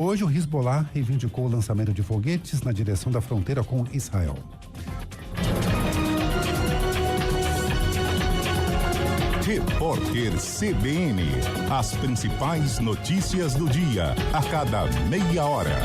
Hoje o Hezbollah reivindicou o lançamento de foguetes na direção da fronteira com Israel. Repórter CBN. As principais notícias do dia, a cada meia hora.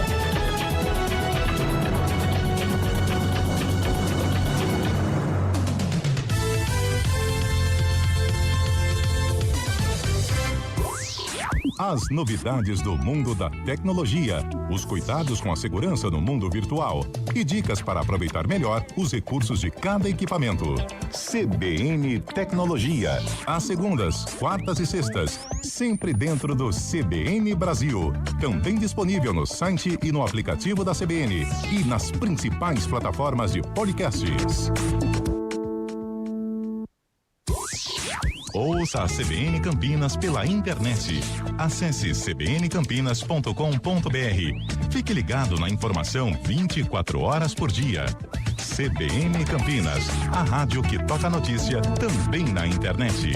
As novidades do mundo da tecnologia, os cuidados com a segurança no mundo virtual e dicas para aproveitar melhor os recursos de cada equipamento. CBN Tecnologia, às segundas, quartas e sextas, sempre dentro do CBN Brasil. Também disponível no site e no aplicativo da CBN e nas principais plataformas de podcasts. Ouça a CBN Campinas pela internet. Acesse cbncampinas.com.br. Fique ligado na informação 24 horas por dia. CBN Campinas, a rádio que toca notícia também na internet.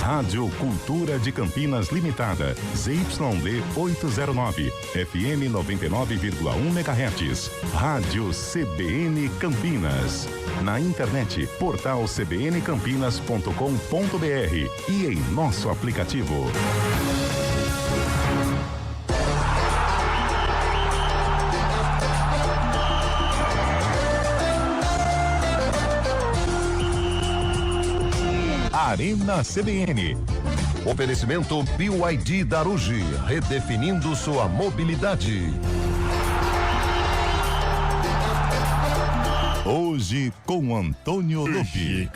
Rádio Cultura de Campinas Limitada, ZYD 809, FM 99,1 MHz. Rádio CBN Campinas. Na internet, portal cbncampinas.com.br e em nosso aplicativo. Arena CBN. Oferecimento BYD Darugi, redefinindo sua mobilidade. Hoje com Antônio Lupi.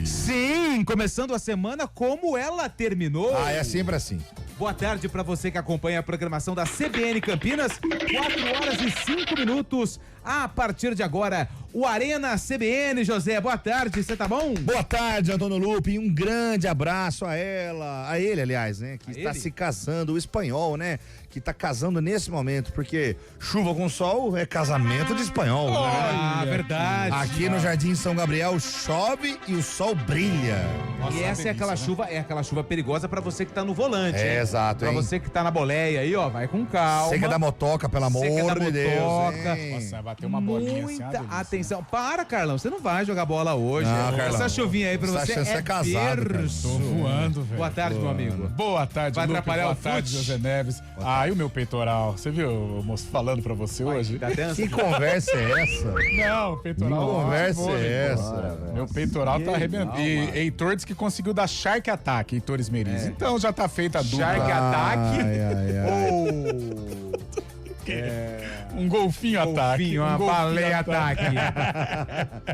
Sim, começando a semana como ela terminou. É sempre assim. Boa tarde para você que acompanha a programação da CBN Campinas, 4h05. A partir de agora, o Arena CBN, José, boa tarde, você tá bom? Boa tarde, Antônio Lupi, um grande abraço a ele, aliás, né, que está se casando, o espanhol, né, que tá casando nesse momento, porque chuva com sol é casamento de espanhol, né? Verdade. Aqui no Jardim São Gabriel chove e o sol brilha. Nossa, e essa é aquela chuva perigosa pra você que tá no volante, hein? Exato, pra você que tá na boleia aí, ó, vai com calma. Seca da motoca, pelo amor de Deus, hein? Nossa, vai bater uma bolinha assim. Muita atenção. Para, Carlão, você não vai jogar bola hoje. Não, Carlão. Essa chuvinha aí pra você é casado, berço. Tô voando, velho. Boa tarde, meu amigo. Boa tarde, Vai Lupe. atrapalhar Boa o tarde, fute? José Neves. E o meu peitoral? Você viu o moço falando pra você hoje? Tá tenso? Que conversa é essa? Não, o peitoral. Que conversa ótimo, é essa? Meu peitoral tá arrebentando. E Heitor disse que conseguiu dar Shark Attack, Heitor Esmeriz. Então já tá feita a dupla. Shark Attack. Um golfinho ataque. Uma golfinho baleia ataque.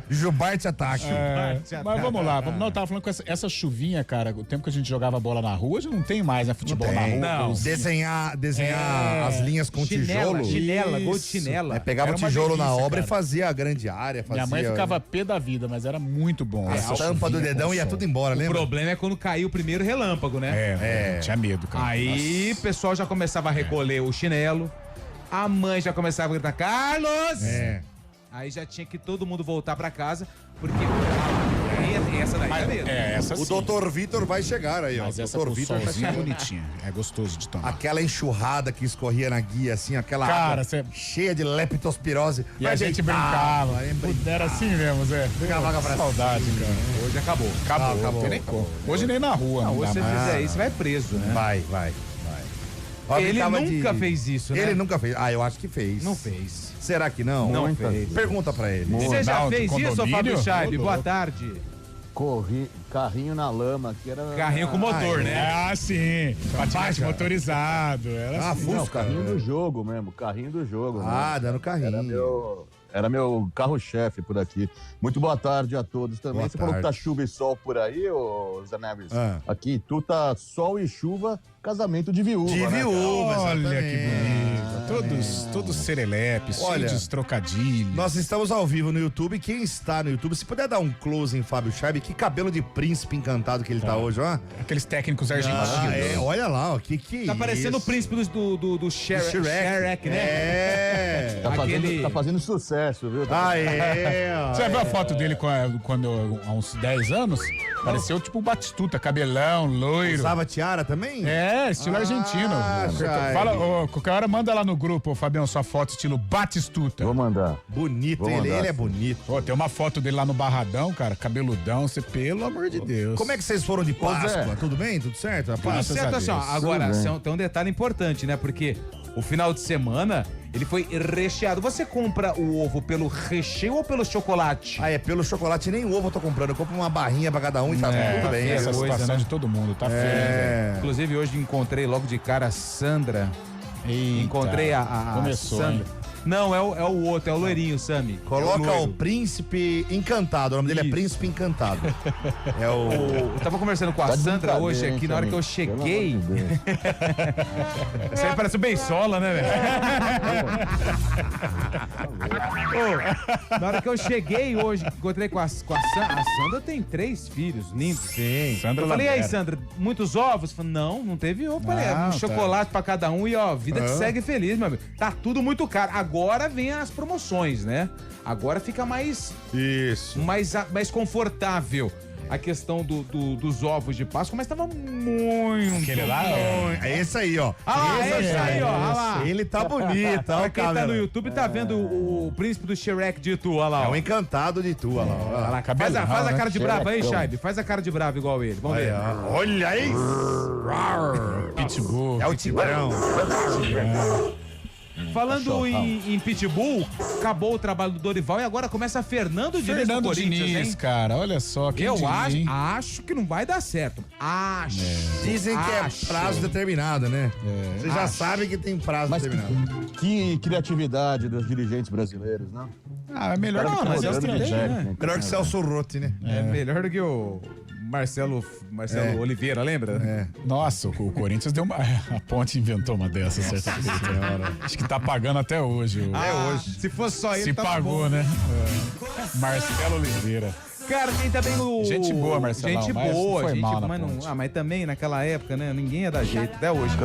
Jubarte ataque. Mas vamos lá, eu tava falando com essa chuvinha, cara, o tempo que a gente jogava bola na rua, já não tem mais, né, futebol na rua. Não. Desenhar as linhas com tijolo. Chinela, gol de chinela. Pegava o Era uma tijolo na delícia, obra cara. e fazia a grande área. Minha mãe ficava pé da vida, mas era muito bom. A tampa do dedão ia tudo embora, O lembra? problema é quando caiu o primeiro relâmpago, né? Tinha medo, cara. Aí o pessoal já começava a recolher o chinelo. A mãe já começava a gritar, Carlos! Aí já tinha que todo mundo voltar pra casa, porque essa daí é mesmo. Essa O sim. doutor Vitor vai chegar aí, ó. Mas O essa doutor com Vitor vai solzinho é chegar. bonitinha. É gostoso de tomar. Aquela enxurrada que escorria na guia, assim, aquela Cara, água cheia de leptospirose. E a gente brincava. brincava. Era assim mesmo, Zé. Ficava pra Saudade, cara. Hoje acabou. Acabou. Tem nem como. Hoje nem na rua. Não, Não, hoje dá se você mais. fizer isso, vai preso, né? Vai. Ó, Ele brincava nunca fez isso, né? Ele nunca fez. Eu acho que fez. Não fez. Será que não? Não fez. Pergunta pra ele. Você já Ronaldo, fez isso, condomínio? Fábio Scheibe? Ô, Boa louco. tarde. Carrinho na lama, que era... Carrinho com motor, né? Ah, sim. Patinete motorizado. Era assim. Não, Fusca. carrinho do jogo mesmo, carrinho do jogo. Dando carrinho. Era meu carro-chefe por aqui. Muito boa tarde a todos também. Boa Você falou que tá tarde. chuva e sol por aí, ô Zé Neves? Ah. Aqui tu tá sol e chuva, casamento de viúva, De né, viúva, Olha exatamente. que bonito. Todos serelepes, Olha, cheios de trocadilhos. Nós estamos ao vivo no YouTube. Quem está no YouTube, se puder dar um close em Fábio Scheibe, que cabelo de príncipe encantado que ele tá hoje, ó. Aqueles técnicos argentinos. Olha lá, ó, que Tá parecendo o príncipe do Shrek, né? É. Tá fazendo sucesso, viu? Você viu a foto dele quando há uns 10 anos? Pareceu tipo o Batistuta, cabelão, loiro. Usava tiara também? É, estilo argentino. Scheibe. Fala, qualquer hora manda lá no grupo, Fabião, sua foto estilo Batistuta. Vou mandar. Bonito, Vou mandar. ele é bonito. Pô, tem uma foto dele lá no Barradão, cara, cabeludão, você, pelo amor de Deus. Como é que vocês foram de Páscoa? Tudo bem? Tudo certo? A Tudo Páscoa? certo, assim, ó. Deus. Agora, Tudo tem um detalhe importante, né? Porque o final de semana, ele foi recheado. Você compra o ovo pelo recheio ou pelo chocolate? Ah, é pelo chocolate, nem ovo eu tô comprando. Eu compro uma barrinha pra cada um e tá tudo bem. Essa coisa, situação né? de todo mundo, tá feio, né, velho? Inclusive, hoje encontrei logo de cara a Sandra. Eita, Encontrei a começou, Sandra. hein? Não, é o outro, é o loirinho, Sami. Coloca É o loiro. Príncipe Encantado. O nome dele é Isso. Príncipe Encantado. É o. Eu tava conversando com a Tá de Sandra brincadeira, hoje aqui, hein, na hora que eu Samir? Pelo cheguei. amor de Deus. Isso aí parece o Beisola, né, velho? Ô, na hora que eu cheguei hoje, encontrei com a Sandra. A Sandra tem 3 filhos lindos. Sim. Sandra Eu falei, e aí, Lambert. Sandra, muitos ovos? Falei, não teve ovo. Falei, Não, um tá. chocolate pra cada um e ó, vida que segue feliz, meu amigo. Tá tudo muito caro. Agora vem as promoções, né? Agora fica mais Isso. confortável a questão dos ovos de Páscoa, mas tava muito. Aquele lá, É esse aí, ó. Ah, esse aí, ó. Ah lá. Ele tá bonito, ó. Pra quem tá no câmera. YouTube tá vendo o príncipe do Shrek de Itu, olha lá. É ó. o encantado de tu, olha lá. Olha lá, cabelão, faz a né? cara de bravo aí, Xerecão. Shaibe. Faz a cara de bravo igual ele. Vamos ver. Olha aí. Pitbull. É o Tigrão. Falando em Pitbull, acabou o trabalho do Dorival e agora começa Fernando Diniz no Fernando Corinthians, Diniz, hein? cara, olha só. quem Eu diria, hein? acho que não vai dar certo. Acho. Dizem que é Acho. prazo determinado, né? Você já Acho. sabe que tem prazo Mas determinado. que criatividade dos dirigentes brasileiros, não? Ah, é melhor Não, que mas o é outro, estratégia, né? né? Melhor que Celso Rotti, né? É melhor do que o Marcelo Oliveira, lembra? Nossa, o Corinthians deu uma. A Ponte inventou uma dessas, certa feita. Acho que tá pagando até hoje. Se fosse só ele, Se tava pagou, bom. né? Marcelo Oliveira. Cara, tem também o... Gente boa, Marcelão, Gente mas boa, foi gente mal na mas, Ponte. mas também naquela época, né? Ninguém ia dar jeito, até hoje.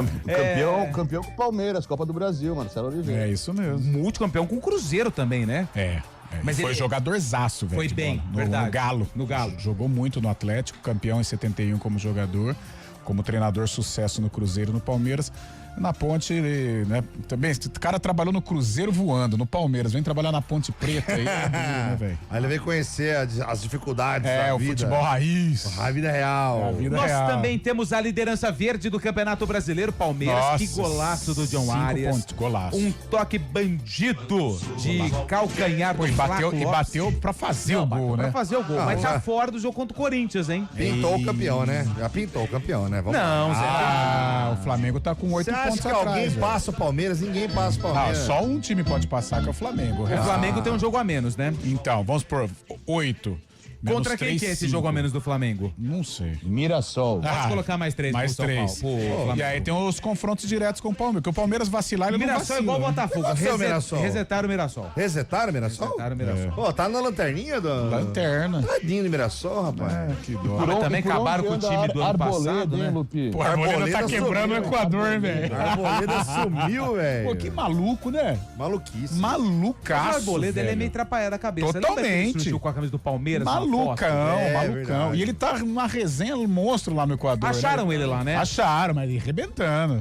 Campeão com o Palmeiras, Copa do Brasil, Marcelo Oliveira. É isso mesmo. Multicampeão com o Cruzeiro também, né? Mas Mas foi ele- jogadorzaço, velho. Foi de bem, bola. verdade. No Galo. No Galo. Jogou muito no Atlético, campeão em 71 como jogador, como treinador, sucesso no Cruzeiro, no Palmeiras. Na Ponte, ele, né, também, o cara trabalhou no Cruzeiro voando, no Palmeiras, vem trabalhar na Ponte Preta aí, né, velho? Aí ele veio conhecer as dificuldades da O vida. futebol raiz. A vida real. A vida Nós real. também temos a liderança verde do Campeonato Brasileiro, Palmeiras. Nossa, que golaço do John 5 Arias. pontos, golaço. Um toque bandido de calcanhar Pô, do e bateu, Flaco e Lopes. bateu pra fazer o gol, Pra né? fazer o gol. Mas tá fora do jogo contra o Corinthians, hein? Pintou o campeão, né? Já pintou o campeão, né? Vamos lá. Não, Zé. Ah, o Flamengo tá com 8 Você acha pontos que atrás. alguém velho. passa o Palmeiras? Ninguém passa o Ah, Palmeiras. só um time pode passar, que é o Flamengo. O O resto- Flamengo tem um jogo a menos, né? Então, vamos por 8. Contra quem que é esse jogo a menos do Flamengo? Não sei. Mirassol. Pode colocar mais 3 Mais pro São 3. Paulo, pro Flamengo. E aí tem os confrontos diretos com o Palmeiras. Porque o Palmeiras vacilar, ele não Mirassol é vacila. igual o né? Botafogo. Qual que é o Mirassol? Resetaram o Mirassol. Resetaram o Mirassol? Resetaram o Mirassol. Pô, tá na lanterninha do... Lanterna. Tadinho do Mirassol, rapaz. Que dó. Mas também E por acabaram onde com o anda time do ano Arboleda, passado, hein, né? Lupi? Pô, a Arboleda tá Arboleda quebrando o sumiu. Equador, velho. A Arboleda sumiu, velho. Pô, que maluco, né? Maluquice. Malucaço, O Arboleda, ele é velho. meio atrapalhado a cabeça. Lembra que ele Totalmente. surgiu com a camisa do Palmeiras? na foto? Malucão, É, malucão. verdade. E ele tá numa resenha monstro lá no Equador. Acharam né? ele lá, né? Acharam, mas ele arrebentando.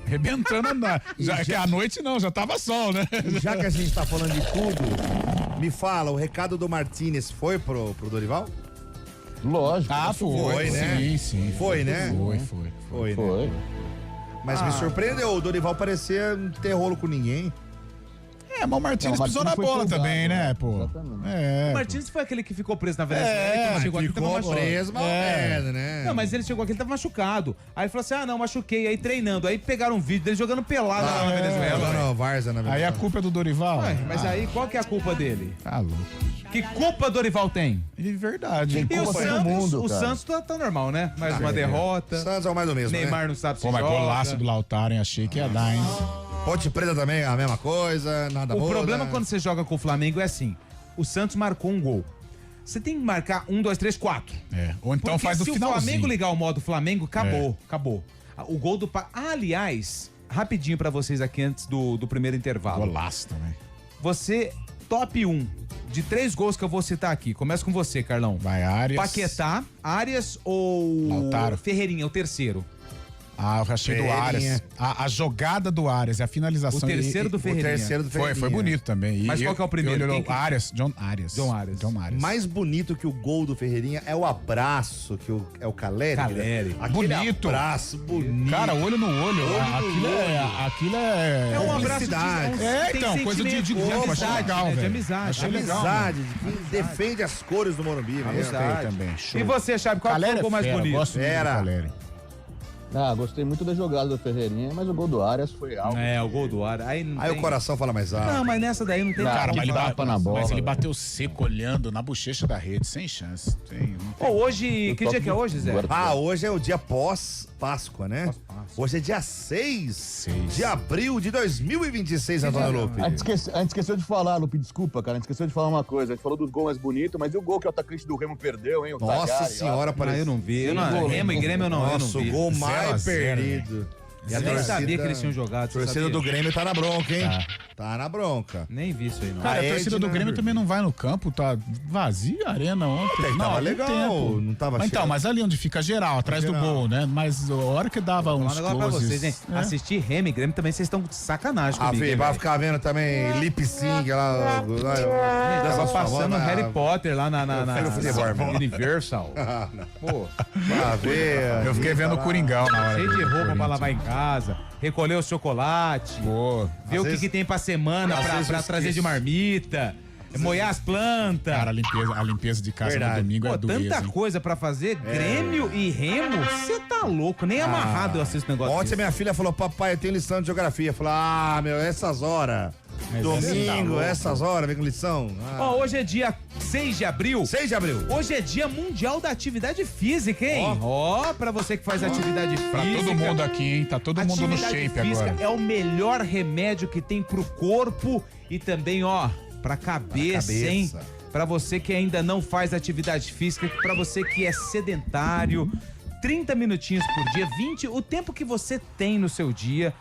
Arrebentando na... Já que à noite não, já tava sol, né? E já que a gente tá falando de tudo, me fala, o recado do Martínez foi pro Dorival? Lógico. Ah, Foi, né? Sim, sim. Foi, né? Foi. Foi, né? Foi. Mas me surpreendeu, o Dorival parecia não ter rolo com ninguém. É, mas o Martínez Não, o pisou na Martínez bola foi também, cruzado, né, pô? Exatamente. É. O Martins foi aquele que ficou preso na Venezuela, que não chegou aqui, tava machucado. preso, mal merda, né? Não, mas ele chegou aqui, ele tava machucado. Aí ele falou assim, não, machuquei. Aí treinando. Aí pegaram um vídeo dele jogando pelado lá na Venezuela. Não, Varza, na Aí verdade. a culpa é do Dorival? Ué, mas aí qual que é a culpa dele? Tá louco. Que culpa Dorival tem? De verdade. E o Culpa todo Santos, mundo, o cara. Santos tá normal, né? Mais uma derrota. Santos é o mais do mesmo, Neymar né? não sabe se Pô, mas joga. golaço do Lautaro, hein? Achei que ia dar, hein? Ponte Preta também é a mesma coisa, nada muda. O problema quando você joga com o Flamengo é assim, o Santos marcou um gol. Você tem que marcar 1, 2, 3, 4. Ou então Porque faz no se finalzinho. o Flamengo ligar o modo Flamengo, acabou. O gol do... aliás, rapidinho pra vocês aqui antes do primeiro intervalo. Golaço também. Você, top 1 de 3 gols que eu vou citar aqui. Começa com você, Carlão. Vai, Arias. Paquetá, Arias ou Lautaro. Ferreirinha, o terceiro? Eu achei do Arias. A jogada do Arias, a finalização. O terceiro do Ferreirinha. O terceiro do Ferreirinha. Foi bonito também. Mas qual que é o primeiro? Arias, John Arias. John Arias. Mais bonito que o gol do Ferreirinha é o abraço que é o Caleri. Caleri. Aquele Bonito. abraço bonito. Cara, olho no olho. Aquilo é... É um abraço de... então, coisa de grupo, grupo. Achei legal, né? velho. De amizade. Achei legal. Amizade, de quem defende as cores do Morumbi. Mesmo. Gostei também. Show. E você, Chaves, qual foi o gol mais bonito? Gosto muito do Fera. Caleri. Gostei muito da jogada do Ferreirinha, mas o gol do Arias foi algo. O gol do Arias. Aí não Aí tem... o coração fala mais alto. Não, mas nessa daí não tem Cara, mas bola, ele bateu seco olhando na bochecha da rede, sem chance. Hoje, que dia que é hoje, Zé? Hoje é o dia pós-Páscoa, né? Hoje é dia 6 de abril de 2026, Antônio Lupe. A gente esqueceu de falar, Lupe, desculpa, cara. A gente esqueceu de falar uma coisa. A gente falou dos gols mais bonitos, mas e o gol que o atacante do Remo perdeu, hein? O Nossa Tagari, senhora, Eu não vi. Remo e Grêmio eu não Nossa, vi. o gol mais 0 a 0, perdido. E Eu nem sabia que eles tinham jogado. A torcida do Grêmio tá na bronca, hein? Tá na bronca. Nem vi isso aí, não. Cara, a torcida do Grêmio também não vai no campo, tá vazia a arena ontem. Tava há legal, tempo. não tava cheio. Então, mas ali onde fica geral, atrás do gol, né? Mas a hora que dava Vou falar uns um negócio pra closes... vocês, hein? Assistir Remo e Grêmio também, vocês estão de sacanagem comigo. Filho, hein, vai velho? ficar vendo também lip sync lá. Tava passando Harry Potter lá na futebol, irmão. Universal. Pô, Pra ver. Eu fiquei vendo o Coringão na hora. cheio de do roupa pra Corinthians. lavar em casa, recolher o chocolate, Pô, ver o vezes- que tem pra semana às pra vezes eu trazer de esqueço. marmita, molhar as plantas. cara, a limpeza de casa Verdade. no domingo Pô, é dureza, tanta hein? coisa pra fazer. Grêmio e Remo, você tá louco. Nem amarrado eu assisto negócio Ontem desse. minha filha falou, papai, eu tenho lição de geografia. Eu falei, meu, essas horas. Mas Domingo, essa essas horas, vem com lição. Ó, hoje é dia 6 de abril. 6 de abril. Hoje é dia mundial da atividade física, hein? Ó, pra você que faz atividade física. Pra todo mundo aqui, hein? Tá todo mundo no Atividade shape física agora. é o melhor remédio que tem pro corpo e também, ó, pra cabeça, hein? Pra você que ainda não faz atividade física, pra você que é sedentário, 30 minutinhos por dia, 20, o tempo que você tem no seu dia.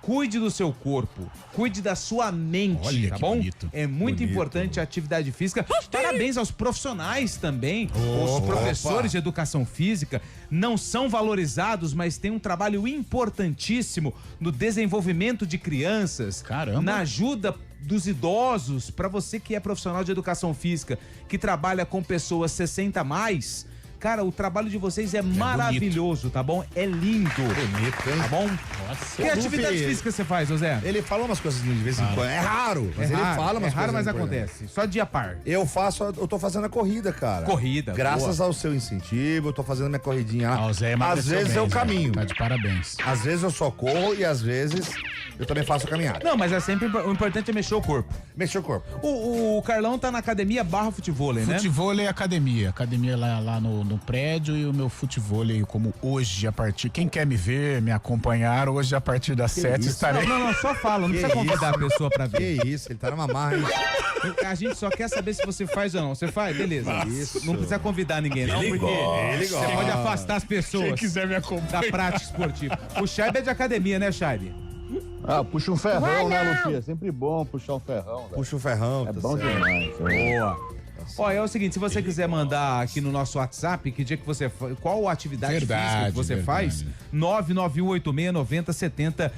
Cuide do seu corpo, cuide da sua mente, Olha tá que bom? bonito. É muito Bonito. importante a atividade física. Parabéns aos profissionais também, os professores de educação física não são valorizados, mas têm um trabalho importantíssimo no desenvolvimento de crianças, Caramba. na ajuda dos idosos, para você que é profissional de educação física, que trabalha com pessoas 60 a mais. Cara, o trabalho de vocês é maravilhoso, tá bom? É lindo. Bonito, hein? Tá bom? Nossa. Que atividade Lupe, física você faz, José? Ele fala umas coisas de vez em quando. É raro, mas ele fala umas é raro, mas coisas. acontece. Só dia par. Eu tô fazendo a corrida, cara. Corrida, Graças ao seu incentivo, eu tô fazendo minha corridinha lá. O Zé Às emagreceu vezes bem, eu Zé. caminho. Tá de parabéns. Às vezes eu só corro e às vezes eu também faço caminhada. Não, mas é sempre o importante é mexer o corpo. Mexer o corpo. O Carlão tá na academia barra futevôlei, né? Futevôlei academia. Academia lá no prédio e o meu futevôlei, como hoje, a partir. Quem quer me ver, me acompanhar, hoje a partir das 7 isso? estarei. Não, só fala, não Que precisa convidar isso? a pessoa pra ver. Que isso, ele tá numa marra, hein? A gente só quer saber se você faz ou não. Você faz? Beleza. Isso. Não precisa convidar ninguém, não, porque você pode afastar as pessoas Quem quiser me da acompanhar. prática esportiva. O Chaibe é de academia, né, Chaibe? Puxa um ferrão, né, Lupe? É sempre bom puxar um ferrão, velho. Puxa o ferrão. É tá bom certo. demais. Boa. Ó, é o seguinte, se você quiser mandar aqui no nosso WhatsApp, que dia que você qual atividade física que você faz, 991869070,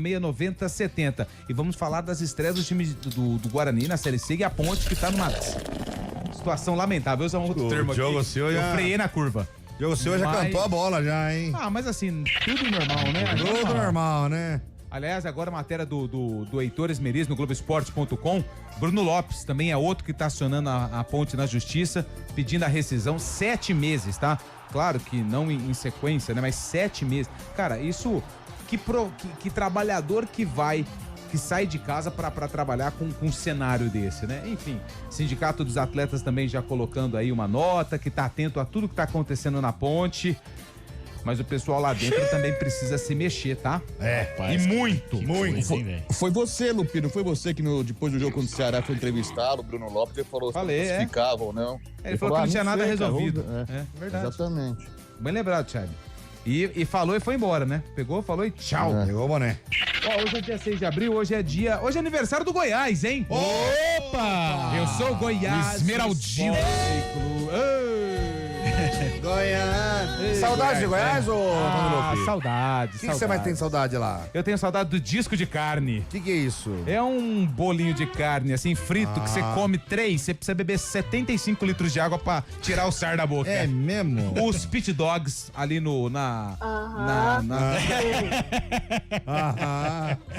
991869070. E vamos falar das estreias do time do Guarani na Série C e a Ponte, que tá numa situação lamentável. Eu uso um outro termo Diogo aqui. Silva já- Eu freiei na curva. O senhor já Mas- cantou a bola já, hein? Ah, mas assim, tudo normal, né? Tudo normal, né? Aliás, agora a matéria do Heitor Esmeriz no Globoesporte.com. Bruno Lopes também é outro que tá acionando a Ponte na justiça, pedindo a rescisão 7 meses, tá? Claro que não em sequência, né? Mas 7 meses. Cara, isso... Que trabalhador que sai de casa pra trabalhar com um cenário desse, né? Enfim, Sindicato dos Atletas também já colocando aí uma nota, que tá atento a tudo que tá acontecendo na Ponte. mas o pessoal lá dentro também precisa se mexer, tá? Rapaz, e muito. Foi você, Lupino, foi você que depois do jogo contra o Ceará foi entrevistá-lo, o Bruno Lopes, ele falou Falei, se classificava ou não. Ele falou que não tinha nada resolvido. É Verdade. Exatamente. Bem lembrado, Thiago. E falou e foi embora, né? Pegou, falou e tchau. Pegou o boné. Ó, hoje é dia 6 de abril, hoje é aniversário do Goiás, hein? Opa! Eu sou o Goiás. O Esmeraldino. Goiás. Saudade de Goiás, ô Lupe? Saudade. O que você mais tem saudade lá? Eu tenho saudade do disco de carne. O que é isso? É um bolinho de carne, assim, frito, que você come 3, você precisa beber 75 litros de água pra tirar o sar da boca. É mesmo? Os pit dogs ali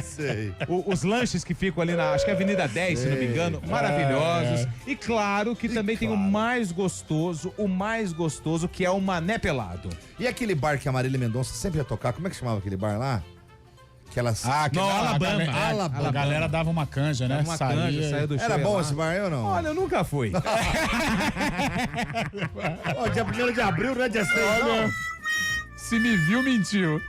Sei. Os lanches que ficam ali acho que é Avenida 10, se não me engano, maravilhosos. E claro que também tem o mais gostoso, que é o mané pelado. E aquele bar que a Marília Mendonça sempre ia tocar, como é que chamava aquele bar lá? Aquelas... Não, Alabama. A galera dava uma canja, né? Uma canja, saía do show. Era bom lá. esse bar aí ou não? Olha, eu nunca fui. Ó, dia 1º de abril, não é dia 6, não? Se me viu, mentiu.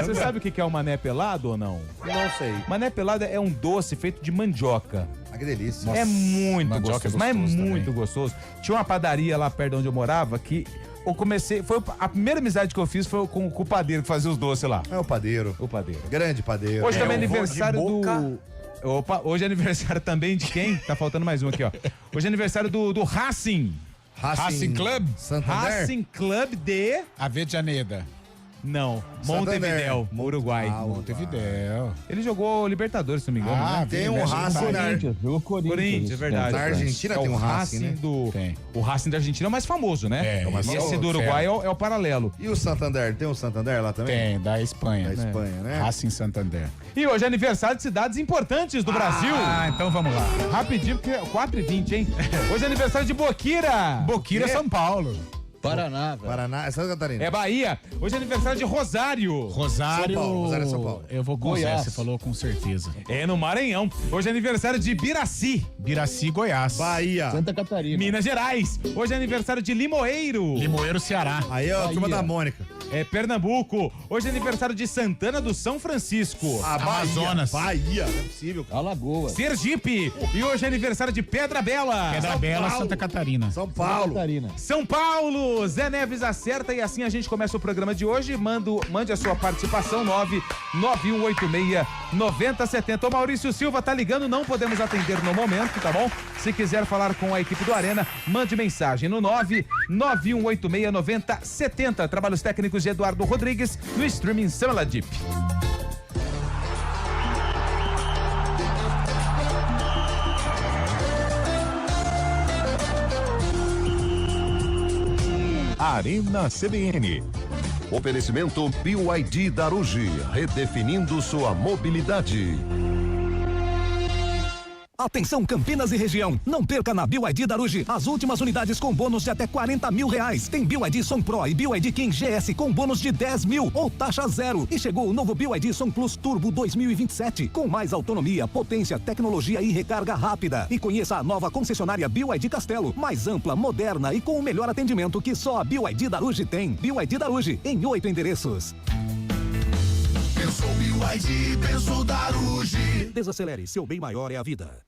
Você sabe o que é o mané pelado ou não? Não sei. Mané pelado é um doce feito de mandioca. Ah, que delícia. É muito mandioca gostoso, é mas é gostoso muito também. gostoso. Tinha uma padaria lá perto de onde eu morava que eu comecei, a primeira amizade que eu fiz foi com o padeiro que fazia os doces lá. É o padeiro. O padeiro. Grande padeiro. Hoje também é o vô de aniversário boca. do... Opa, hoje é aniversário também de quem? Tá faltando mais um aqui, ó. Hoje é aniversário do Racing. Racing Club? Santander? Racing Club de... Avejaneda. Não, Santander. Montevidéu, Uruguai. Montevidéu. Ele jogou Libertadores, se não me engano, né? Tem um Racing na Jogou Corinthians, é verdade. Na Argentina tem um Racing, né? Tem. O Racing da Argentina é o mais famoso, né? É, o mais e esse famoso, do Uruguai é o paralelo. E o Santander? Tem um Santander lá também? Tem, da Espanha. Da Espanha, né? Racing Santander. E hoje é aniversário de cidades importantes do Brasil. Então vamos lá. Rapidinho, porque é 4h20, hein? Hoje é aniversário de Boquira. Boquira, São Paulo. Paraná, velho. Paraná, é Santa Catarina. É Bahia. Hoje é aniversário de Rosário. Rosário. São Paulo, Rosário é São Paulo. Eu vou com Goiás. você falou com certeza. É no Maranhão. Hoje é aniversário de Biraci, Biraci, Goiás. Bahia. Santa Catarina. Minas Gerais. Hoje é aniversário de Limoeiro. Limoeiro, Ceará. Aí é a turma da Mônica. É Pernambuco. Hoje é aniversário de Santana do São Francisco. A Amazonas. Bahia. Não é possível. Alagoas. Sergipe. E hoje é aniversário de Pedra Bela. Pedra Bela, Santa Catarina. São Santa Paulo. Catarina. São Paulo, Zé Neves acerta e assim a gente começa o programa de hoje. Mande a sua participação, 99186-9070. Ô Maurício Silva tá ligando, não podemos atender no momento, tá bom? Se quiser falar com a equipe do Arena, mande mensagem no 99186-9070. Trabalhos técnicos de Eduardo Rodrigues no streaming Semela Deep. Arena CBN. Oferecimento BYD Darugi, redefinindo sua mobilidade. Atenção Campinas e região, não perca na BYD Darugi as últimas unidades com bônus de até R$40 mil. Tem BYD Som Pro e BYD King GS com bônus de 10 mil ou taxa zero. E chegou o novo BYD Som Plus Turbo 2027 com mais autonomia, potência, tecnologia e recarga rápida. E conheça a nova concessionária BYD Castelo, mais ampla, moderna e com o melhor atendimento que só a BYD Darugi tem. BYD Darugi em 8 endereços. Pensou BYD, pensou Darugi. Desacelere, seu bem maior é a vida.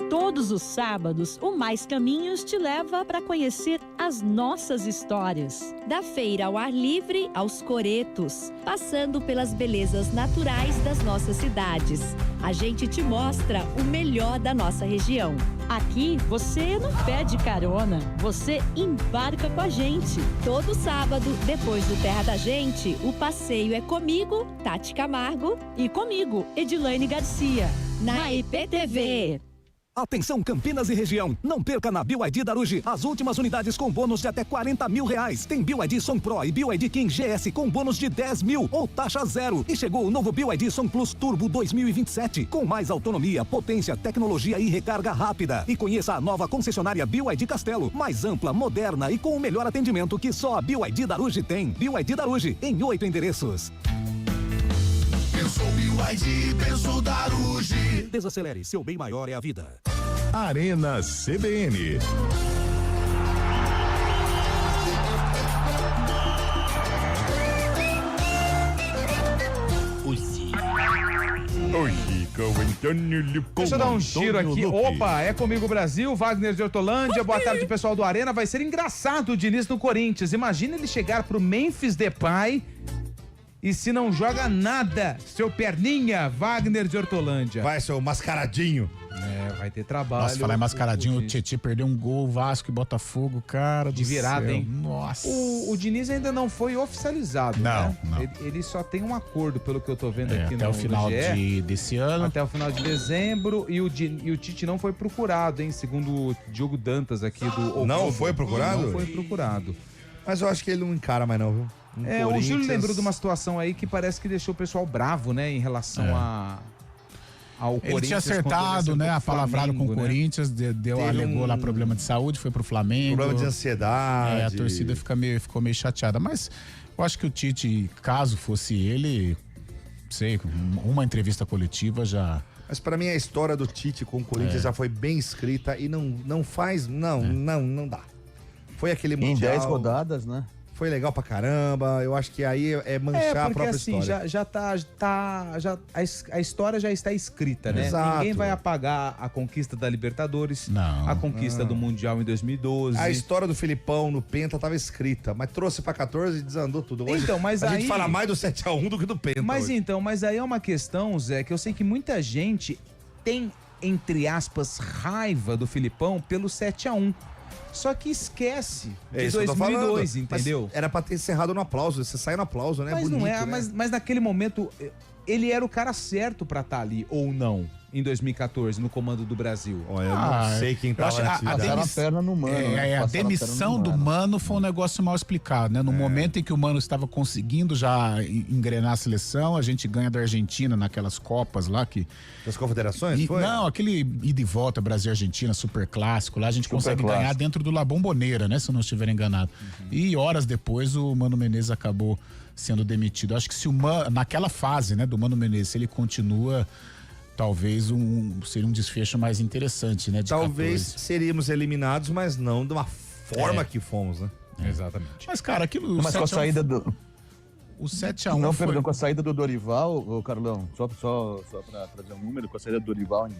Todos os sábados, o Mais Caminhos te leva para conhecer as nossas histórias. Da feira ao ar livre aos coretos, passando pelas belezas naturais das nossas cidades. A gente te mostra o melhor da nossa região. Aqui, você não pede carona, você embarca com a gente. Todo sábado, depois do Terra da Gente, o passeio é comigo, Tati Camargo, e comigo, Edilane Garcia, na IPTV. Atenção Campinas e região, não perca na BYD Darugi as últimas unidades com bônus de até R$40 mil. Tem BYD Som Pro e BYD King GS com bônus de 10 mil ou taxa zero. E chegou o novo BYD Som Plus Turbo 2027 com mais autonomia, potência, tecnologia e recarga rápida. E conheça a nova concessionária BYD Castelo, mais ampla, moderna e com o melhor atendimento que só a BYD Darugi tem. BYD Darugi em 8 endereços. Pensou BYD, pensou Darugi. Desacelere, seu bem maior é a vida. Arena CBN. Deixa eu dar um giro aqui. Opa, é comigo Brasil, Wagner de Hortolândia. Boa tarde, pessoal do Arena. Vai ser engraçado o Diniz no Corinthians. Imagina ele chegar pro Memphis Depay e se não joga nada, seu perninha, Wagner de Hortolândia. Vai, seu mascaradinho. Vai ter trabalho. Nossa, falar em mascaradinho, o Tietê perdeu um gol, Vasco e Botafogo, cara. De virada, céu. hein? Nossa. O Diniz ainda não foi oficializado, não, né? Não. Ele só tem um acordo, pelo que eu tô vendo aqui até no o final desse ano. Até o final de dezembro. E o Tite não foi procurado, hein? Segundo o Diogo Dantas aqui do... Não foi procurado? Não foi procurado. Mas eu acho que ele não encara mais não, viu? O Júlio lembrou de uma situação aí que parece que deixou o pessoal bravo, né? Em relação ao Corinthians. Ele tinha acertado, né? A palavrada com o Corinthians, alegou lá problema de saúde, foi pro Flamengo. Problema de ansiedade. A torcida ficou meio chateada. Mas eu acho que o Tite, caso fosse ele, sei, uma entrevista coletiva já... Mas pra mim a história do Tite com o Corinthians já foi bem escrita e não dá. Foi aquele mundial. Em 10 rodadas, né? Foi legal pra caramba. Eu acho que aí é manchar a própria assim, história. A história já está escrita, né? Exato. Ninguém vai apagar a conquista da Libertadores, não, a conquista do Mundial em 2012. A história do Filipão no Penta tava escrita, mas trouxe pra 14 e desandou tudo. Hoje, então, mas a aí... gente fala mais do 7-1 do que do Penta. Mas hoje. então, mas aí é uma questão, Zé, que eu sei que muita gente tem, entre aspas, raiva do Filipão pelo 7-1. Só que esquece de 2002, entendeu? Mas era pra ter encerrado no aplauso. Você sai no aplauso, né? Mas bonito, não é, né? mas naquele momento ele era o cara certo pra estar ali, ou não, em 2014, no comando do Brasil. Olha, eu não sei quem tava na atividade. Passaram a perna no Mano. A demissão do Mano foi um negócio mal explicado, né? No momento em que o Mano estava conseguindo já engrenar a seleção, a gente ganha da Argentina naquelas Copas lá que... Das Confederações, foi? Não, aquele ida e volta Brasil-Argentina, super clássico, lá a gente consegue ganhar dentro do La Bombonera, né? Se eu não estiver enganado. E horas depois o Mano Menezes acabou sendo demitido. Acho que se o Mano, naquela fase, né, do Mano Menezes, se ele continua, talvez seria um desfecho mais interessante, né? Talvez seríamos eliminados, mas não de uma forma que fomos, né? Exatamente. Mas, cara, aquilo... Mas com a saída do... O 7-1 Não, foi... perdão, com a saída do Dorival, Carlão, só pra trazer um número, com a saída do Dorival em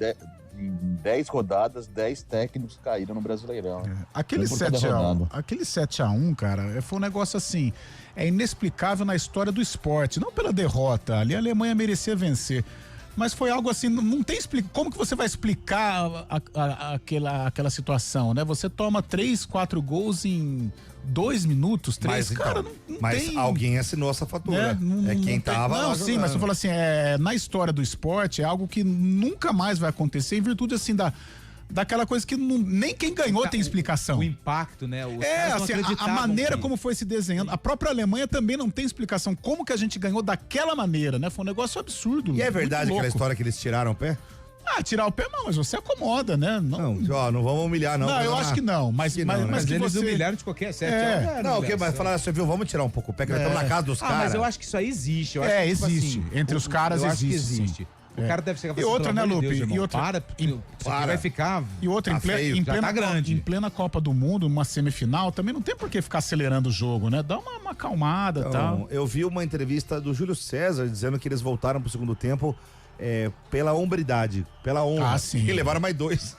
10 rodadas, 10 técnicos caíram no Brasileirão. Aquele 7-1, cara, foi um negócio assim, inexplicável na história do esporte, não pela derrota, ali a Alemanha merecia vencer, mas foi algo assim, não tem como que você vai explicar aquela situação, né? Você toma 3, 4 gols em 2 minutos, 3, cara, mas tem... alguém assinou essa fatura. Quem tava lá. Não, sim, mas eu falo assim, na história do esporte é algo que nunca mais vai acontecer em virtude assim daquela coisa que nem quem ganhou tem explicação. O impacto, né? Assim, a maneira como foi se desenhando. A própria Alemanha também não tem explicação. Como que a gente ganhou daquela maneira, né? Foi um negócio absurdo. E é verdade aquela história que eles tiraram o pé? Tirar o pé não, mas você acomoda, né? Não, não vamos humilhar, não. Não, eu acho que não, mas que eles você... humilharam de qualquer certo. Mas falaram, você viu, vamos tirar um pouco o pé, que nós estamos na casa dos caras. Mas eu acho que isso aí existe. Eu acho que, existe. Assim, entre os caras existe. O cara deve ser E outra, né, Lupe? E outra, vai ficar. E outra, em plena Copa do Mundo, uma semifinal, também não tem por que ficar acelerando o jogo, né? Dá uma acalmada e tal. Eu vi uma entrevista do Júlio César dizendo que eles voltaram pro segundo tempo pela hombridade, pela honra. Sim. E levaram mais 2.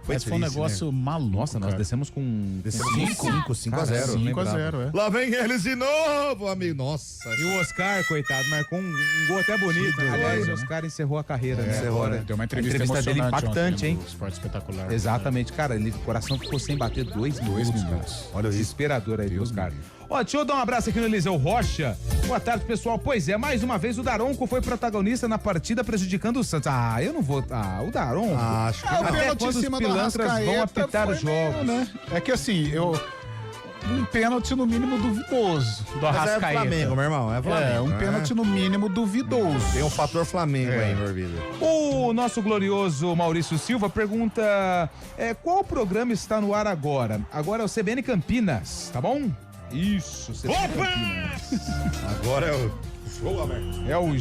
Mas foi um negócio maluco. Nossa, nós descemos com 5-0. 5-0, Lá vem eles de novo, amigo. Nossa. E o Oscar, coitado, marcou um gol até bonito. Aliás, o Oscar encerrou a carreira, né? Agora. Deu uma entrevista dele impactante, ontem, hein? Esporte Espetacular. Exatamente, cara. O coração ficou sem bater 2 minutos. Olha isso. Desesperador aí, Oscar. Deixa eu dar um abraço aqui no Eliseu Rocha. Boa tarde, pessoal. Pois é, mais uma vez o Daronco foi protagonista na partida prejudicando o Santos. Eu não vou... o Daronco... acho que até pênalti quando em cima os pilantras vão apitar os jogos. Né? É que assim, um pênalti no mínimo duvidoso do Arrascaeta. Mas é Flamengo, meu irmão. É Flamengo. Um pênalti no mínimo duvidoso. Tem um fator Flamengo aí envolvido. O nosso glorioso Maurício Silva pergunta: qual programa está no ar agora? Agora é o CBN Campinas, tá bom? Isso, CBN Campinas. Agora é o jogo aberto. É o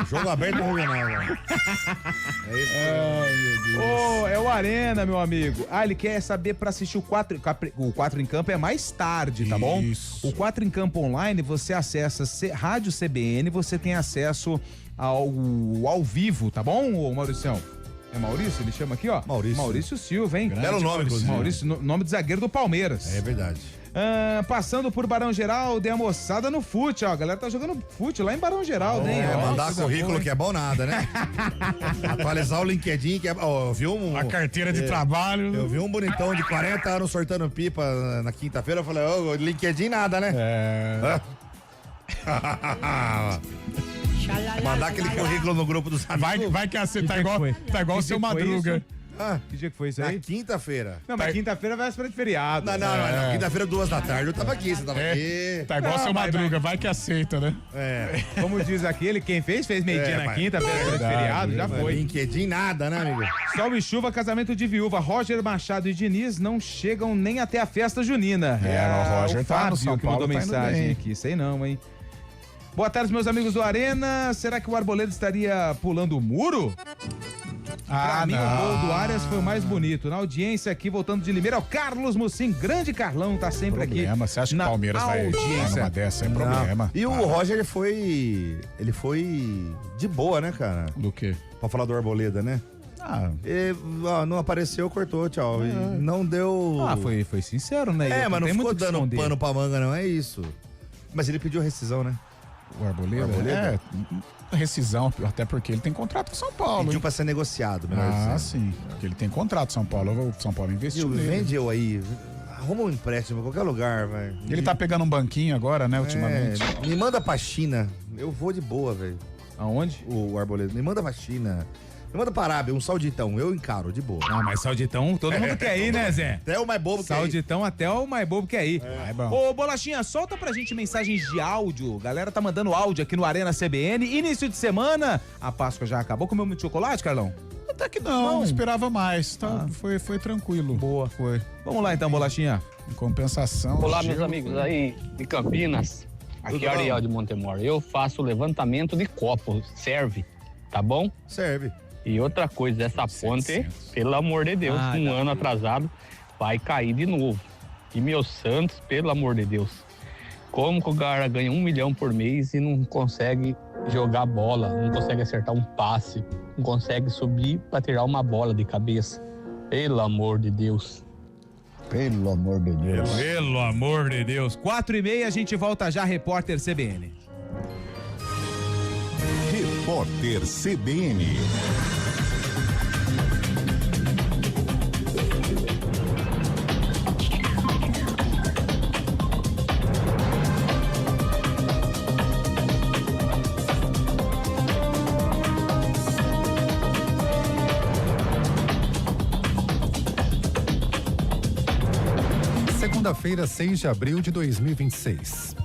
jogo aberto no regional. É isso. Ai, meu Deus. É o Arena, meu amigo. Ele quer saber pra assistir o 4 em Campo é mais tarde, tá bom? Isso. O 4 em Campo online, você acessa Rádio CBN, você tem acesso ao vivo, tá bom, ô Mauricião? É Maurício? Ele chama aqui, ó. Maurício Silva, hein? Belo nome, inclusive. Maurício, nome de zagueiro do Palmeiras. É verdade. Passando por Barão Geraldo, dei a moçada no fute, ó. A galera tá jogando fute lá em Barão Geraldo, hein? Mandar currículo que é bom nada, né? Atualizar o LinkedIn que é... eu vi A carteira de trabalho. Eu vi um bonitão de 40 anos sortando pipa na quinta-feira, eu falei, LinkedIn nada, né? Mandar aquele currículo no grupo dos amigos. Vai que aceita, tá igual o seu Madruga. Que dia que foi isso aí? Na quinta-feira. Não, mas quinta-feira vai véspera de feriado. Não. Quinta-feira, 2h eu tava aqui, você tava aqui. Tá igual o seu Madruga, vai que aceita, né? Como diz aquele, quem fez meio-dia na quinta, véspera de feriado, já foi. LinkedIn nada, né, amigo? Sol e chuva, casamento de viúva. Roger Machado e Diniz não chegam nem até a festa junina. O Roger tá no São que Paulo, mandou tá mensagem aqui, sei não, hein? Boa tarde, meus amigos do Arena. Será que o Arboleda estaria pulando o muro? Pra mim, o gol do Arias foi o mais bonito. Na audiência aqui, voltando de Limeira, é o Carlos Mucim. Grande Carlão, tá sempre aqui. Você acha que o Palmeiras vai numa dessa? É problema. E o Roger, ele foi de boa, né, cara? Do quê? Pra falar do Arboleda, né? Não apareceu, cortou, tchau. E não deu... Foi sincero, né? Mas não ficou dando pano pra manga, não, é isso. Mas ele pediu rescisão, né? O Arboleda? Rescisão, até porque ele tem contrato com São Paulo. Pediu pra ser negociado, melhor dizendo. Sim. Porque ele tem contrato com São Paulo. O São Paulo investiu nele. Vende eu aí. Arruma um empréstimo em qualquer lugar, velho. Ele tá pegando um banquinho agora, né, ultimamente. Me manda pra China. Eu vou de boa, velho. Aonde? O Arboleda. Me manda pra China. Me manda pra Arábia, um sauditão. Eu encaro, de boa. Mas sauditão todo mundo quer ir, né, Zé? Até o mais bobo quer ir. Sauditão até o mais bobo quer ir. Ô, Bolachinha, solta pra gente mensagens de áudio. Galera tá mandando áudio aqui no Arena CBN. Início de semana. A Páscoa já acabou. Comeu muito chocolate, Carlão? Até que não esperava mais. Tá? Foi tranquilo. Boa. Foi. Vamos lá então, Bolachinha. Em compensação. Olá, meus amigos aí de Campinas. Aqui é o Ariel de Montemor. Eu faço levantamento de copo. Serve, tá bom? Serve. E outra coisa, essa ponte, pelo amor de Deus, ano atrasado, vai cair de novo. E meu Santos, pelo amor de Deus, como que o cara ganha 1 milhão por mês e não consegue jogar bola, não consegue acertar um passe, não consegue subir para tirar uma bola de cabeça? Pelo amor de Deus. Pelo amor de Deus. Pelo amor de Deus. 4h30, a gente volta já, repórter CBN. Repórter CBN. Segunda-feira, 6 de abril de 2026.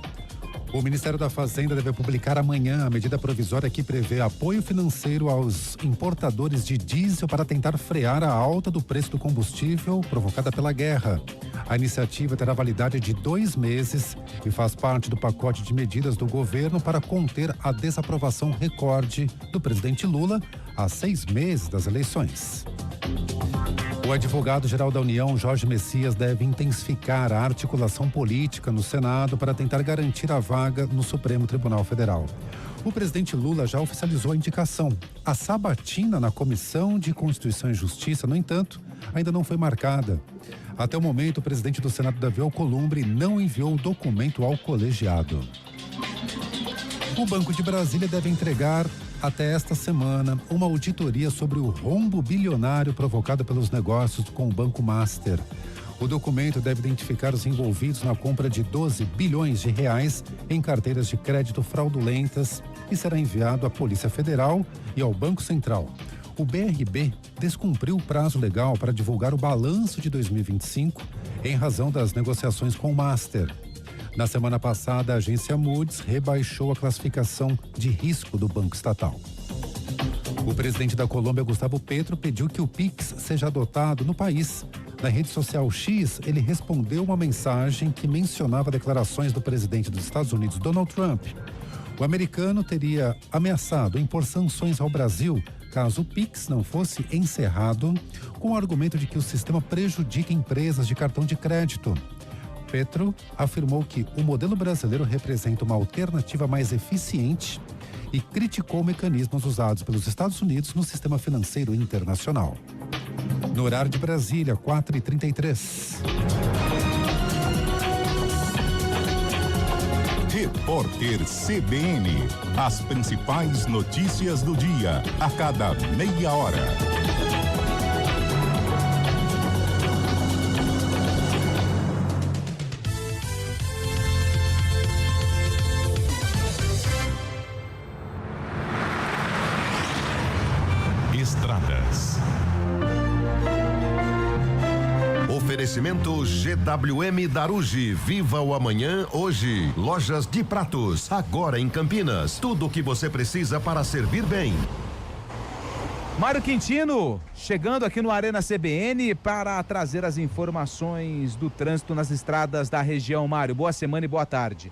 O Ministério da Fazenda deve publicar amanhã a medida provisória que prevê apoio financeiro aos importadores de diesel para tentar frear a alta do preço do combustível provocada pela guerra. A iniciativa terá validade de 2 meses e faz parte do pacote de medidas do governo para conter a desaprovação recorde do presidente Lula a 6 meses das eleições. O advogado-geral da União, Jorge Messias, deve intensificar a articulação política no Senado para tentar garantir a vaga no Supremo Tribunal Federal. O presidente Lula já oficializou a indicação. A sabatina na Comissão de Constituição e Justiça, no entanto, ainda não foi marcada. Até o momento, o presidente do Senado, Davi Alcolumbre, não enviou o documento ao colegiado. O Banco de Brasília deve entregar até esta semana uma auditoria sobre o rombo bilionário provocado pelos negócios com o Banco Master. O documento deve identificar os envolvidos na compra de 12 bilhões de reais em carteiras de crédito fraudulentas e será enviado à Polícia Federal e ao Banco Central. O BRB descumpriu o prazo legal para divulgar o balanço de 2025 em razão das negociações com o Master. Na semana passada, a agência Moody's rebaixou a classificação de risco do banco estatal. O presidente da Colômbia, Gustavo Petro, pediu que o Pix seja adotado no país. Na rede social X, ele respondeu uma mensagem que mencionava declarações do presidente dos Estados Unidos, Donald Trump. O americano teria ameaçado impor sanções ao Brasil caso o Pix não fosse encerrado, com o argumento de que o sistema prejudica empresas de cartão de crédito. Petro afirmou que o modelo brasileiro representa uma alternativa mais eficiente e criticou mecanismos usados pelos Estados Unidos no sistema financeiro internacional. No horário de Brasília, 4h33. Repórter CBN. As principais notícias do dia, a cada meia hora. Estradas. Oferecimento GWM Darugi. Viva o amanhã hoje. Lojas de Pratos, agora em Campinas. Tudo o que você precisa para servir bem. Mário Quintino, chegando aqui no Arena CBN para trazer as informações do trânsito nas estradas da região. Mário, boa semana e boa tarde.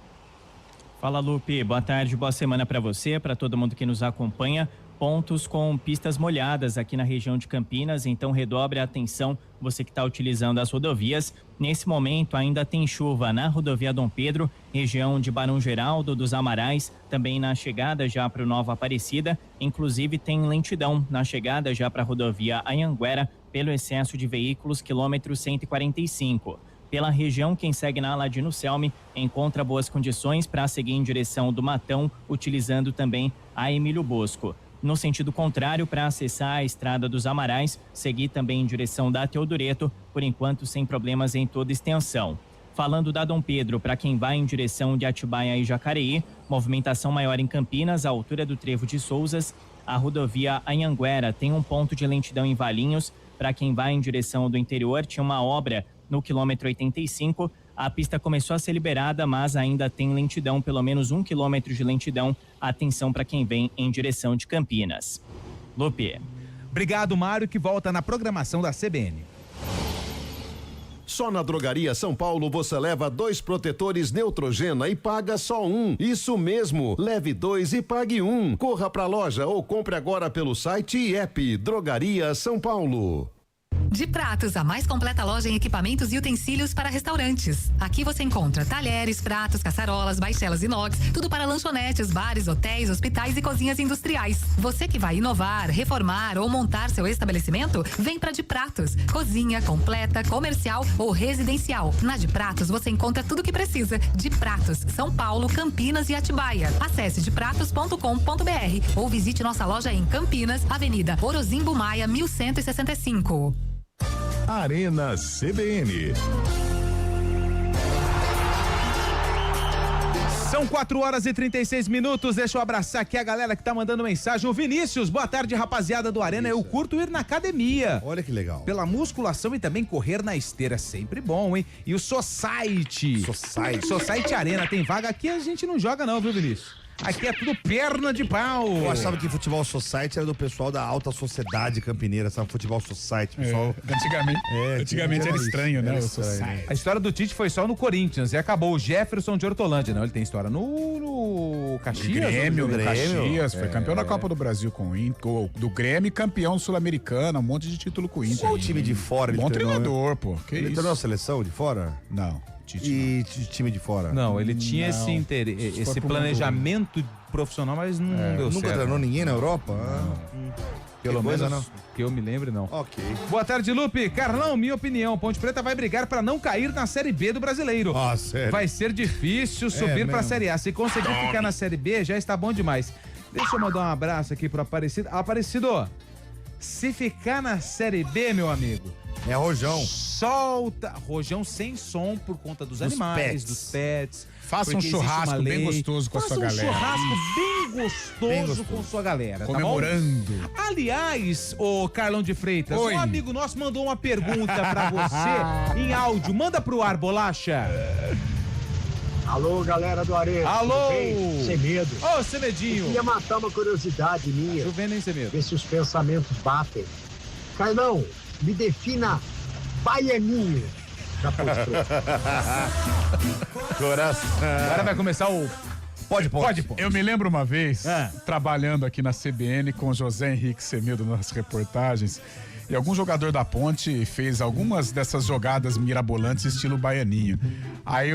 Fala, Lupe, boa tarde, boa semana para você, para todo mundo que nos acompanha. Pontos com pistas molhadas aqui na região de Campinas, então redobre a atenção, você que está utilizando as rodovias. Nesse momento ainda tem chuva na rodovia Dom Pedro, região de Barão Geraldo, dos Amarais, também na chegada já para o Nova Aparecida, inclusive tem lentidão na chegada já para a rodovia Anhanguera, pelo excesso de veículos, quilômetro 145. Pela região, quem segue na Aladino Selme encontra boas condições para seguir em direção do Matão, utilizando também a Emílio Bosco. No sentido contrário, para acessar a Estrada dos Amarais, seguir também em direção da Teodoreto, por enquanto sem problemas em toda extensão. Falando da Dom Pedro, para quem vai em direção de Atibaia e Jacareí, movimentação maior em Campinas, à altura do Trevo de Souzas. A rodovia Anhanguera tem um ponto de lentidão em Valinhos. Para quem vai em direção do interior, tinha uma obra no quilômetro 85. A pista começou a ser liberada, mas ainda tem lentidão, pelo menos 1 quilômetro de lentidão. Atenção para quem vem em direção de Campinas. Lupe. Obrigado, Mário, que volta na programação da CBN. Só na Drogaria São Paulo você leva 2 protetores Neutrogena e paga só 1. Isso mesmo, leve 2 e pague 1. Corra pra loja ou compre agora pelo site e app Drogaria São Paulo. De Pratos, a mais completa loja em equipamentos e utensílios para restaurantes. Aqui você encontra talheres, pratos, caçarolas, baixelas inox, tudo para lanchonetes, bares, hotéis, hospitais e cozinhas industriais. Você que vai inovar, reformar ou montar seu estabelecimento, vem para De Pratos. Cozinha completa, comercial ou residencial. Na De Pratos você encontra tudo o que precisa. De Pratos, São Paulo, Campinas e Atibaia. Acesse depratos.com.br ou visite nossa loja em Campinas, Avenida Orozimbo Maia, 1165. Arena CBN. São 4h36. Deixa eu abraçar aqui a galera que tá mandando mensagem. O Vinícius, boa tarde, rapaziada do Arena. Eu curto ir na academia. Olha que legal. Pela musculação e também correr na esteira. Sempre bom, hein? E o Society Arena tem vaga aqui, a gente não joga não, viu, Vinícius? Aqui é tudo perna de pau. Eu achava que futebol society era do pessoal da alta sociedade campineira, sabe? Futebol society, pessoal. Antigamente era estranho, né? A história do Tite foi só no Corinthians e acabou. O Jefferson de Hortolândia. Não, ele tem história no Caxias. Grêmio, Caxias. Foi campeão da Copa do Brasil com o Inter. Do Grêmio, campeão sul-americano, um monte de título com o Inter. Qual o time de fora? Bom treinador, pô. Ele treinou a seleção de fora? Não. E time de fora? Não, ele tinha esse planejamento profissional, mas não deu certo. Nunca treinou ninguém na Europa? Pelo menos não. Que eu me lembre, não. Ok. Boa tarde, Lupe. Carlão, minha opinião, Ponte Preta vai brigar para não cair na Série B do Brasileiro. Sério? Vai ser difícil subir para a Série A. Se conseguir ficar na Série B, já está bom demais. Deixa eu mandar um abraço aqui pro Aparecido. Aparecido, se ficar na Série B, meu amigo... É rojão. Solta. Rojão sem som por conta dos animais, dos pets. Faça um churrasco bem gostoso com a sua galera. Faça um churrasco bem gostoso com sua galera, comemorando. Tá bom? Aliás, ô Carlão de Freitas, Oi. um amigo nosso mandou uma pergunta pra você em áudio. Manda pro ar, Bolacha. Alô, galera do Arena. Alô. Semedo. Ô, Semedinho. Eu queria matar uma curiosidade minha. Tô vendo, hein, Semedo? Ver se os pensamentos batem. Carlão, me defina baianinho da Ponte Preta. Coração. Agora vai começar o... Pode. Eu me lembro uma vez, trabalhando aqui na CBN com o José Henrique Semedo nas reportagens, E algum jogador da Ponte fez algumas dessas jogadas mirabolantes estilo baianinho. Aí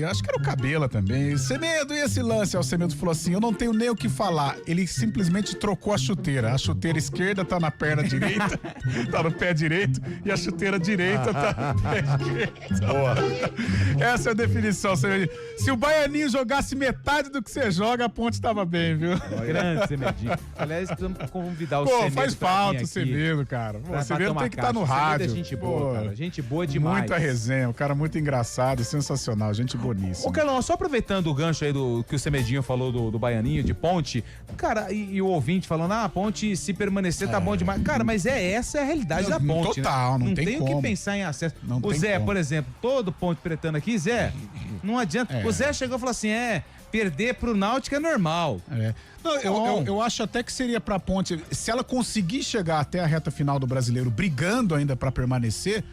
acho que era o Cabela também. Semedo, e esse lance? Aí o Semedo falou assim, eu não tenho nem o que falar. Ele simplesmente trocou a chuteira. A chuteira esquerda tá na perna direita, tá no pé direito, e a chuteira direita tá no pé direito. Boa. Essa é a definição, Semedo. Se o baianinho jogasse metade do que você joga, a Ponte tava bem, viu? Grande Semedinho. Aliás, precisamos convidar o Semedo. Faz falta o Semedo, cara. O Semedo tem que estar no rádio. Semedo é gente boa, cara. Gente boa demais. Muita resenha, um cara muito engraçado, sensacional, gente boníssima. Ô, Carlão, só aproveitando o gancho aí do que o Semedinho falou do baianinho, de Ponte, cara, e o ouvinte falando, a Ponte, se permanecer, tá bom demais. Cara, mas essa é a realidade da Ponte, total, né? não tem o como. que pensar em acesso. Não o Zé, por exemplo, todo Ponte Pretano aqui, Zé, não adianta. O Zé chegou e falou assim, perder pro Náutico é normal. Não, eu acho até que seria pra Ponte, se ela conseguir chegar até a reta final do Brasileiro brigando ainda pra permanecer,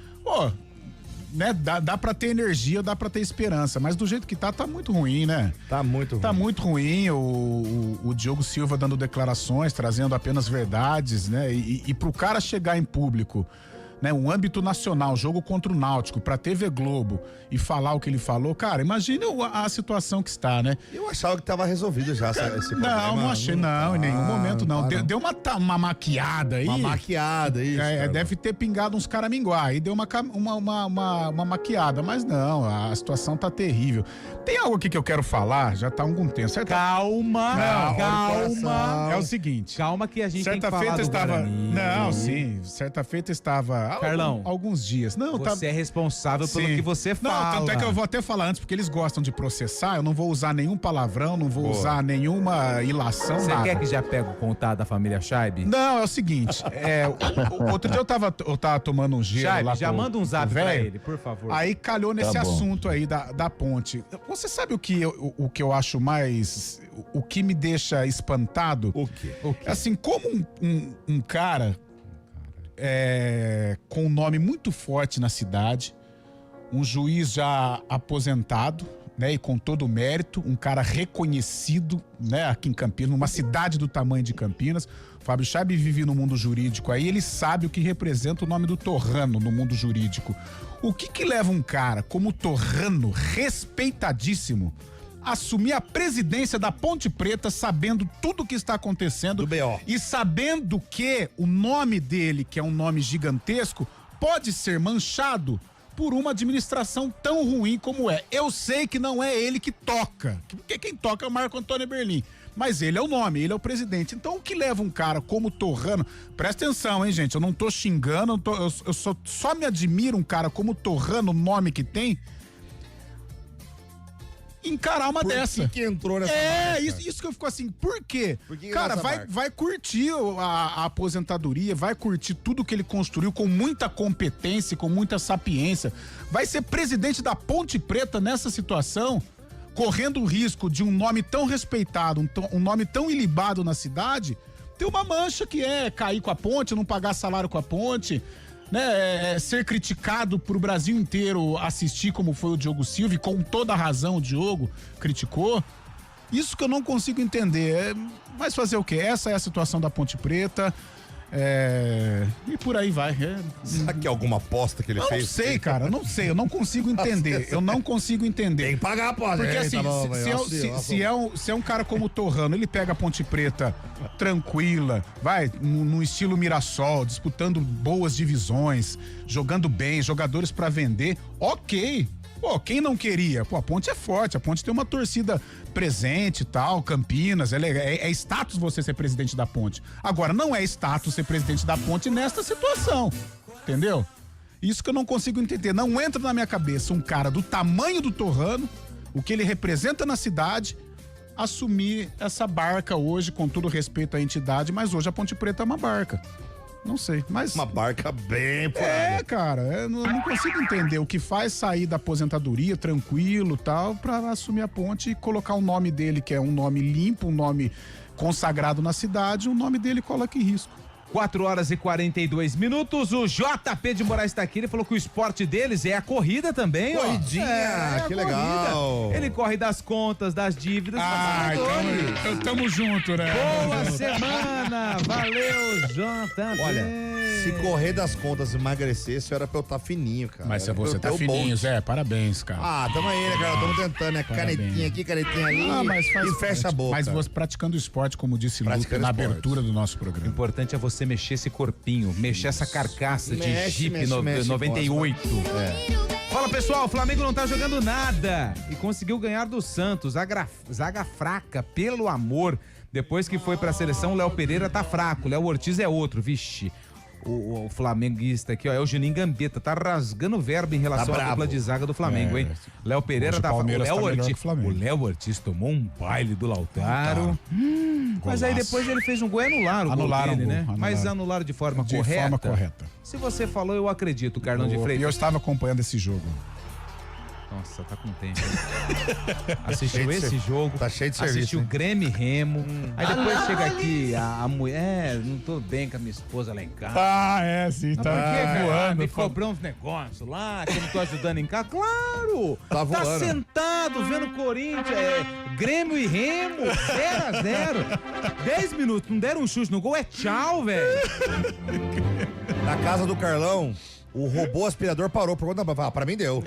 né, dá pra ter energia, dá pra ter esperança, mas do jeito que tá muito ruim, né? Tá muito ruim. Tá muito ruim, o Diogo Silva dando declarações, trazendo apenas verdades, né? E pro cara chegar em público, né, um âmbito nacional, jogo contra o Náutico, pra TV Globo e falar o que ele falou, cara, imagina a situação que está, né? Eu achava que tava resolvido já esse problema. Não achei, não, em nenhum momento não. Deu uma maquiada aí. Uma maquiada, isso. Deve ter pingado uns caraminguá, aí deu uma maquiada, mas não, a situação tá terrível. Tem algo aqui que eu quero falar, já tá há algum tempo, certo? Calma. É o seguinte. Calma que a gente tem que falar do Guarani. Certa feita estava Carlão, alguns dias. Não, você é responsável pelo que você fala. Não, tanto é que eu vou até falar antes, porque eles gostam de processar, eu não vou usar nenhum palavrão, não vou usar nenhuma ilação, Você nada. quer que já pega o contato da família Scheibe? Não, é o seguinte, outro dia eu tava tomando um gelo Scheibe, lá já manda um zap pra ele, por favor. Aí calhou nesse assunto aí da Ponte. Você sabe o que eu acho mais, o que me deixa espantado? O quê? Assim, como um cara com um nome muito forte na cidade, um juiz já aposentado, né, e com todo o mérito, um cara reconhecido, né, aqui em Campinas, numa cidade do tamanho de Campinas. O Fábio Scheibe vive no mundo jurídico aí, ele sabe o que representa o nome do Torrano no mundo jurídico. O que leva um cara como Torrano, respeitadíssimo, a assumir a presidência da Ponte Preta, sabendo tudo o que está acontecendo do BO, e sabendo que o nome dele, que é um nome gigantesco, pode ser manchado por uma administração tão ruim como é. Eu sei que não é ele que toca, porque quem toca é o Marco Antônio Berlim, mas ele é o nome, ele é o presidente. Então o que leva um cara como Torrano, presta atenção, hein, gente, eu não tô xingando, eu só me admiro um cara como Torrano, o nome que tem, encarar uma dessa. Por que entrou nessa marca? Isso que eu fico assim, por quê? Cara, vai curtir a aposentadoria, vai curtir tudo que ele construiu com muita competência, com muita sapiência. Vai ser presidente da Ponte Preta nessa situação, correndo o risco de um nome tão respeitado, um nome tão ilibado na cidade, ter uma mancha que é cair com a Ponte, não pagar salário com a Ponte, né, ser criticado pro Brasil inteiro assistir, como foi o Diogo Silva, e com toda a razão o Diogo criticou. Isso que eu não consigo entender. Mas fazer o quê? Essa é a situação da Ponte Preta. E por aí vai. Será que é alguma aposta que ele fez? Não sei, cara, eu não consigo entender. Tem que pagar a aposta. Porque assim, se é um cara como o Torrano, ele pega a Ponte Preta tranquila, vai, no estilo Mirassol, disputando boas divisões, jogando bem, jogadores pra vender, ok. Pô, quem não queria? Pô, a Ponte é forte, a Ponte tem uma torcida presente e tal, Campinas, é status você ser presidente da Ponte. Agora, não é status ser presidente da Ponte nesta situação, entendeu? Isso que eu não consigo entender, não entra na minha cabeça um cara do tamanho do Torrano, o que ele representa na cidade, assumir essa barca hoje, com todo respeito à entidade, mas hoje a Ponte Preta é uma barca. Não sei, mas... Uma barca bem furada. Cara, eu não consigo entender o que faz sair da aposentadoria tranquilo e tal, pra assumir a Ponte e colocar o nome dele, que é um nome limpo, um nome consagrado na cidade, o nome dele coloca em risco. 4h42. O JP de Moraes tá aqui, ele falou que o esporte deles é a corrida também, ó. Corridinha, que legal. Ele corre das contas, das dívidas. Então tamo junto, né? Boa semana, valeu, JP. Olha, se correr das contas e emagrecer, isso era pra eu estar fininho, cara. Mas se você tá fininho, Zé, parabéns, cara. Ah, tamo aí, né, cara? Tamo tentando, né? Canetinha aqui, canetinha ali. E fecha a boca. Mas você praticando esporte, como disse Luca, na abertura do nosso programa. O importante é você mexer esse corpinho, mexer essa carcaça de Jeep 98. Fala, pessoal, o Flamengo não tá jogando nada e conseguiu ganhar do Santos. Zaga fraca, pelo amor. Depois que foi pra seleção, o Léo Pereira tá fraco, Léo Ortiz é outro, vixe. O flamenguista aqui, ó, é o Juninho Gambetta, tá rasgando verbo em relação à dupla de zaga do Flamengo, hein? Léo Pereira tá falando. O Léo Ortiz tomou um baile do Lautaro. Mas aí depois ele fez um gol e anularam o gol dele, né? Mas anularam de forma correta. Se você falou, eu acredito, Carlão de Freitas. E eu estava acompanhando esse jogo. Nossa, tá com tempo. Assistiu esse jogo. Tá cheio de serviço. Assistiu o Grêmio e Remo. Aí depois chega aqui a mulher, não tô bem com a minha esposa lá em casa. Sim, tá voando. Me cobrou uns negócios lá, que eu não tô ajudando em casa. Claro! Tá voando. Tá sentado vendo Corinthians, Grêmio e Remo, 0x0. 10 minutos, não deram um chute no gol, é tchau, velho. Na casa do Carlão, o robô aspirador parou por conta pra mim deu.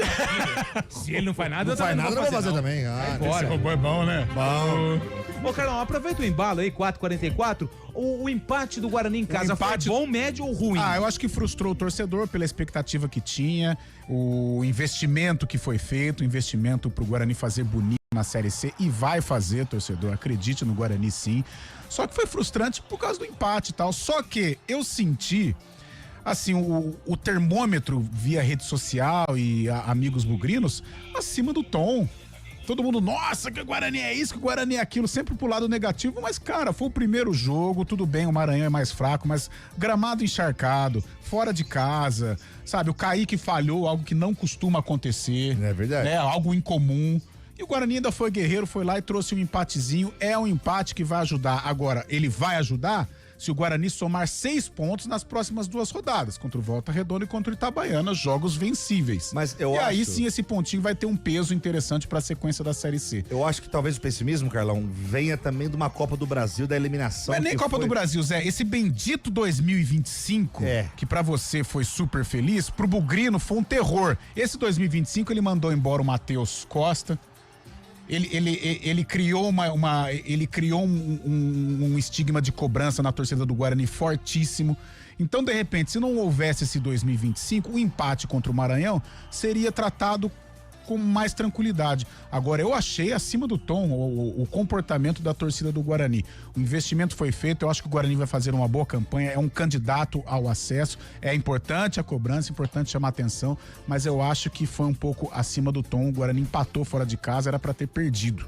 Se ele não faz nada, eu não vou fazer também. Esse robô é bom, né? Bom. Ô, Carlão, aproveita o embalo aí, 4h44. O empate do Guarani em casa foi bom, médio ou ruim? Eu acho que frustrou o torcedor pela expectativa que tinha, o investimento que foi feito, o investimento pro Guarani fazer bonito na Série C, e vai fazer, torcedor, acredite no Guarani sim. Só que foi frustrante por causa do empate e tal. Só que eu senti, assim, o termômetro via rede social e amigos bugrinos acima do tom. Todo mundo, nossa, que o Guarani é isso, que o Guarani é aquilo, sempre pro lado negativo, mas, cara, foi o primeiro jogo, tudo bem, o Maranhão é mais fraco, mas gramado encharcado, fora de casa, sabe, o Kaique falhou, algo que não costuma acontecer. É verdade. Né, algo incomum. E o Guarani ainda foi guerreiro, foi lá e trouxe um empatezinho, é um empate que vai ajudar. Agora, ele vai ajudar se o Guarani somar 6 pontos nas próximas 2 rodadas, contra o Volta Redonda e contra o Itabaiana, jogos vencíveis. Mas aí sim esse pontinho vai ter um peso interessante para a sequência da Série C. Eu acho que talvez o pessimismo, Carlão, venha também de uma Copa do Brasil, da eliminação. Não é nem Copa do Brasil, Zé, esse bendito 2025, que para você foi super feliz, pro Bugrino foi um terror. Esse 2025 ele mandou embora o Matheus Costa. Ele criou um estigma de cobrança na torcida do Guarani fortíssimo. Então, de repente, se não houvesse esse 2025, o empate contra o Maranhão seria tratado com mais tranquilidade. Agora, eu achei acima do tom o comportamento da torcida do Guarani. O investimento foi feito, eu acho que o Guarani vai fazer uma boa campanha, é um candidato ao acesso, é importante a cobrança, é importante chamar atenção, mas eu acho que foi um pouco acima do tom. O Guarani empatou fora de casa, era para ter perdido.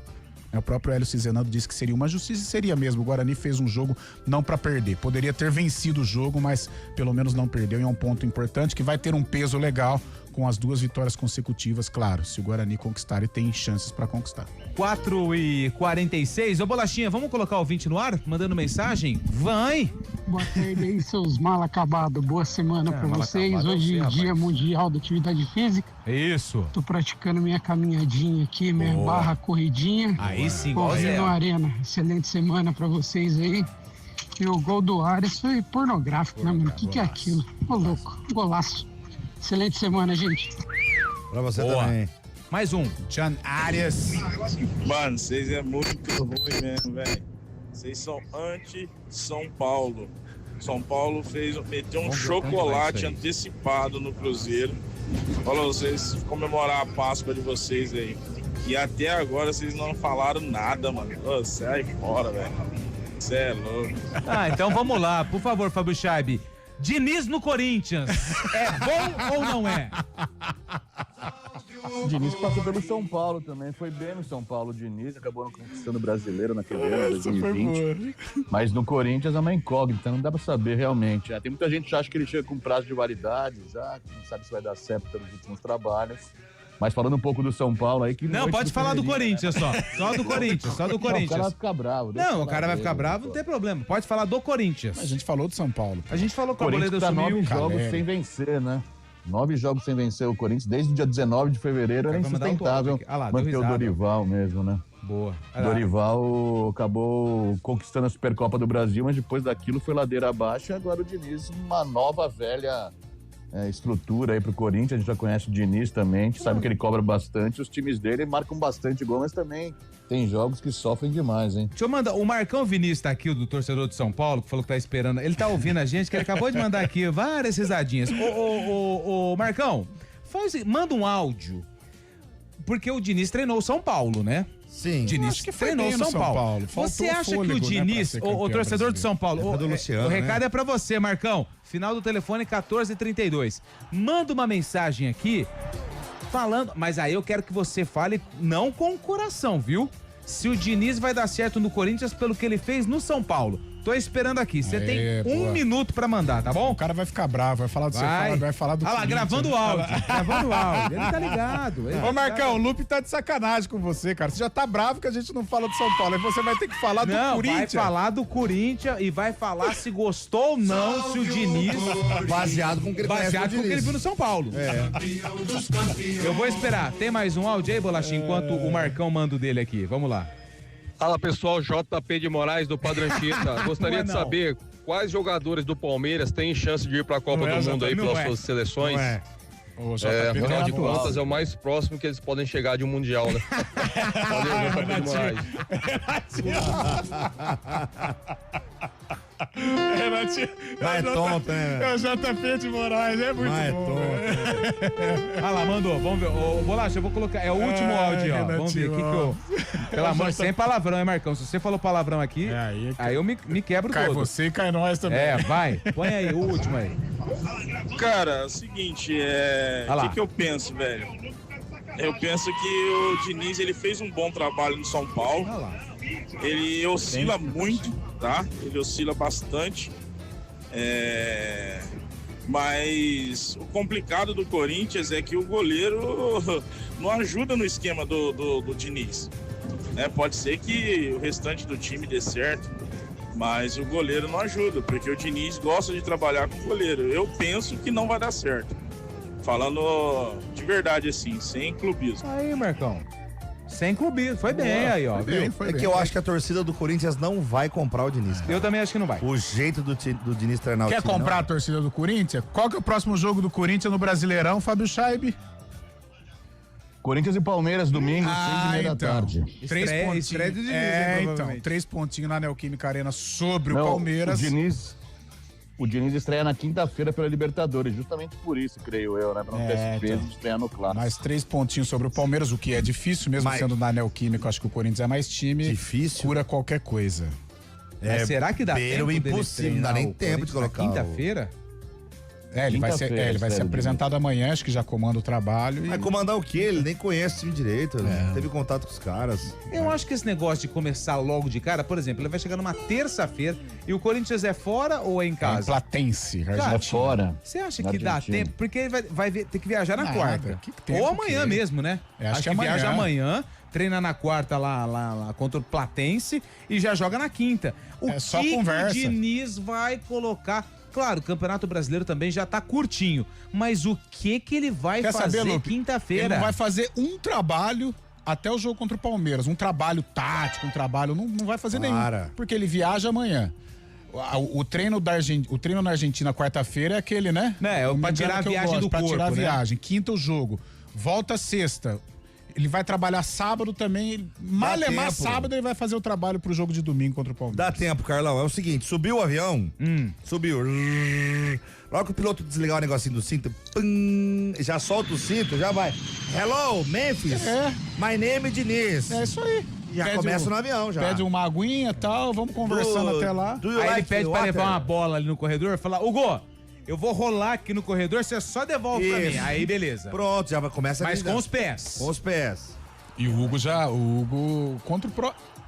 O próprio Hélio Cizenando disse que seria uma justiça, e seria mesmo. O Guarani fez um jogo não para perder. Poderia ter vencido o jogo, mas pelo menos não perdeu, e é um ponto importante que vai ter um peso legal com as 2 vitórias consecutivas, claro. Se o Guarani conquistar, ele tem chances para conquistar. 4h46. Ô, Bolachinha, vamos colocar o ouvinte no ar? Mandando mensagem? Vai! Boa tarde aí, seus mal acabados. Boa semana pra vocês. Hoje é Dia Mundial da Atividade Física. Isso. Tô praticando minha caminhadinha aqui, minha barra corridinha. Aí sim, correndo na arena. Excelente semana pra vocês aí. E o gol do Arias foi pornográfico, né, mano? O que é aquilo? Ô, louco, golaço. Excelente semana, gente. Pra você também. Mais um. John Arias. Mano, vocês é muito ruim mesmo, velho. Vocês são anti-São Paulo. São Paulo meteu um chocolate antecipado no Cruzeiro. Olha, vocês comemorar a Páscoa de vocês aí. E até agora vocês não falaram nada, mano. Ô, sai fora, velho. Você é louco. Então vamos lá. Por favor, Fábio Scheibe. Diniz no Corinthians, é bom ou não é? O Diniz passou pelo São Paulo também, foi bem no São Paulo. O Diniz acabou não conquistando o brasileiro naquele ano, 2020. Mas no Corinthians é uma incógnita, não dá pra saber realmente. Tem muita gente que acha que ele chega com prazo de validade, já não sabe se vai dar certo pelos últimos trabalhos. Mas falando um pouco do São Paulo aí que... Não, pode falar do Corinthians só. Só do Corinthians, só do Corinthians. O cara vai ficar bravo. Não, o cara vai ficar bravo, não tem problema. Pode falar do Corinthians. A gente falou do São Paulo. A gente falou que o Corinthians Arboleda tá sumiu. 9 jogos sem vencer, né? 9 jogos sem vencer o Corinthians. Desde o dia 19 de fevereiro era insustentável manter o Dorival mesmo, né? Boa. Dorival acabou conquistando a Supercopa do Brasil, mas depois daquilo foi ladeira abaixo e agora o Diniz, uma nova velha estrutura aí pro Corinthians. A gente já conhece o Diniz também, a gente sabe que ele cobra bastante, os times dele marcam bastante gol, mas também tem jogos que sofrem demais, hein? Deixa eu mandar, o Marcão Vinícius tá aqui, o do torcedor de São Paulo, que falou que tá esperando, ele tá ouvindo a gente, que ele acabou de mandar aqui várias risadinhas. Ô, Marcão, manda um áudio, porque o Diniz treinou o São Paulo, né? Sim. Diniz que treinou São Paulo. Você acha que o Diniz, o torcedor de São Paulo, o recado é pra você, Marcão. Final do telefone 1432. Manda uma mensagem aqui falando, mas aí eu quero que você fale não com o coração, viu? Se o Diniz vai dar certo no Corinthians pelo que ele fez no São Paulo. Tô esperando aqui. Você tem um minuto pra mandar, tá bom? O cara vai ficar bravo, vai falar do vai falar do lá, gravando o áudio. Gravando o áudio. Ele tá ligado. Ô, Marcão, o Lupe tá de sacanagem com você, cara. Você já tá bravo que a gente não fala do São Paulo. Aí você vai ter que falar do Corinthians. Vai falar do Corinthians e vai falar se gostou ou não, se o Diniz... Baseado com o que ele Baseado com o que ele viu no São Paulo. Eu vou esperar. Tem mais um áudio aí, Bolachinho, enquanto o Marcão manda o dele aqui. Vamos lá. Fala pessoal, JP de Moraes do Padranquita. Gostaria de saber quais jogadores do Palmeiras têm chance de ir para a Copa do Mundo aí pelas suas seleções. Afinal de contas, é o mais próximo que eles podem chegar de um Mundial, né? Valeu, JP de Moraes. Vai tonto, né? É o JP de Moraes, é muito bom. Ah lá, mandou. Vamos ver. Ô, Bolacha, eu vou colocar. É o último áudio, ó. Vamos ver o que eu. Pelo amor, sem palavrão, hein, Marcão? Se você falou palavrão aqui, aí eu me quebro todo. Cai você e cai nós também. Vai. Põe aí, o último aí. Cara, é o seguinte, o que eu penso, velho? Eu penso que o Diniz, ele fez um bom trabalho no São Paulo. Ele oscila muito, tá? Ele oscila bastante. Mas o complicado do Corinthians é que o goleiro não ajuda no esquema do Diniz. Pode ser que o restante do time dê certo, mas o goleiro não ajuda, porque o Diniz gosta de trabalhar com o goleiro. Eu penso que não vai dar certo. Falando de verdade, assim, sem clubismo. Aí, Marcão. Sem clubismo. Foi bem aí, ó. É que eu acho que a torcida do Corinthians não vai comprar o Diniz. Eu também acho que não vai. O jeito do Diniz treinar o time. Quer comprar a torcida do Corinthians? Qual que é o próximo jogo do Corinthians no Brasileirão, Fábio Scheib? Corinthians e Palmeiras, domingo, 6h30 da tarde. 3 pontinhos. Estreia de Diniz, 3 pontinhos na Neoquímica Arena sobre o Palmeiras. O Diniz estreia na quinta-feira pela Libertadores, justamente por isso, creio eu, né? Pra não ter esse peso de estrear no Clássico. Mais 3 pontinhos sobre o Palmeiras, o que é difícil, mesmo sendo na Neoquímica. Acho que o Corinthians é mais time. Difícil. Cura qualquer coisa. Mas será que dá tempo impossível, não dá nem tempo de colocar. Quinta-feira? Ele vai ser apresentado amanhã, acho que já comanda o trabalho. Vai comandar o quê? Ele nem conhece o time direito, não teve contato com os caras. Eu acho que esse negócio de começar logo de cara, por exemplo, ele vai chegar numa terça-feira e o Corinthians é fora ou é em casa? É em Platense, é fora. Você acha que dá tempo? Porque ele vai ter que viajar na quarta. Ou amanhã mesmo, né? Acho que viaja amanhã, treina na quarta lá contra o Platense e já joga na quinta. O Diniz vai colocar... Claro, o Campeonato Brasileiro também já tá curtinho, mas o que ele vai fazer quinta-feira? Ele não vai fazer um trabalho até o jogo contra o Palmeiras, um trabalho tático, não vai fazer nenhum, porque ele viaja amanhã. O treino na Argentina quarta-feira é aquele, né? Pra tirar a viagem do corpo, pra tirar a viagem. Quinta o jogo, volta sexta. Ele vai trabalhar sábado também. Malemar sábado ele vai fazer o trabalho pro jogo de domingo contra o Palmeiras. Dá tempo, Carlão. É o seguinte, subiu o avião, subiu. Logo que o piloto desligar o negocinho do cinto, já solta o cinto, já vai. Hello, Memphis. My name is Diniz. É isso aí. Já começa no avião, já. Pede uma aguinha e tal, vamos conversando até lá. Aí ele pede pra levar uma bola ali no corredor e falar, Hugo, eu vou rolar aqui no corredor, você só devolve pra mim. Aí, beleza. Pronto, já começa a Mas com os pés. Com os pés. E o Hugo contra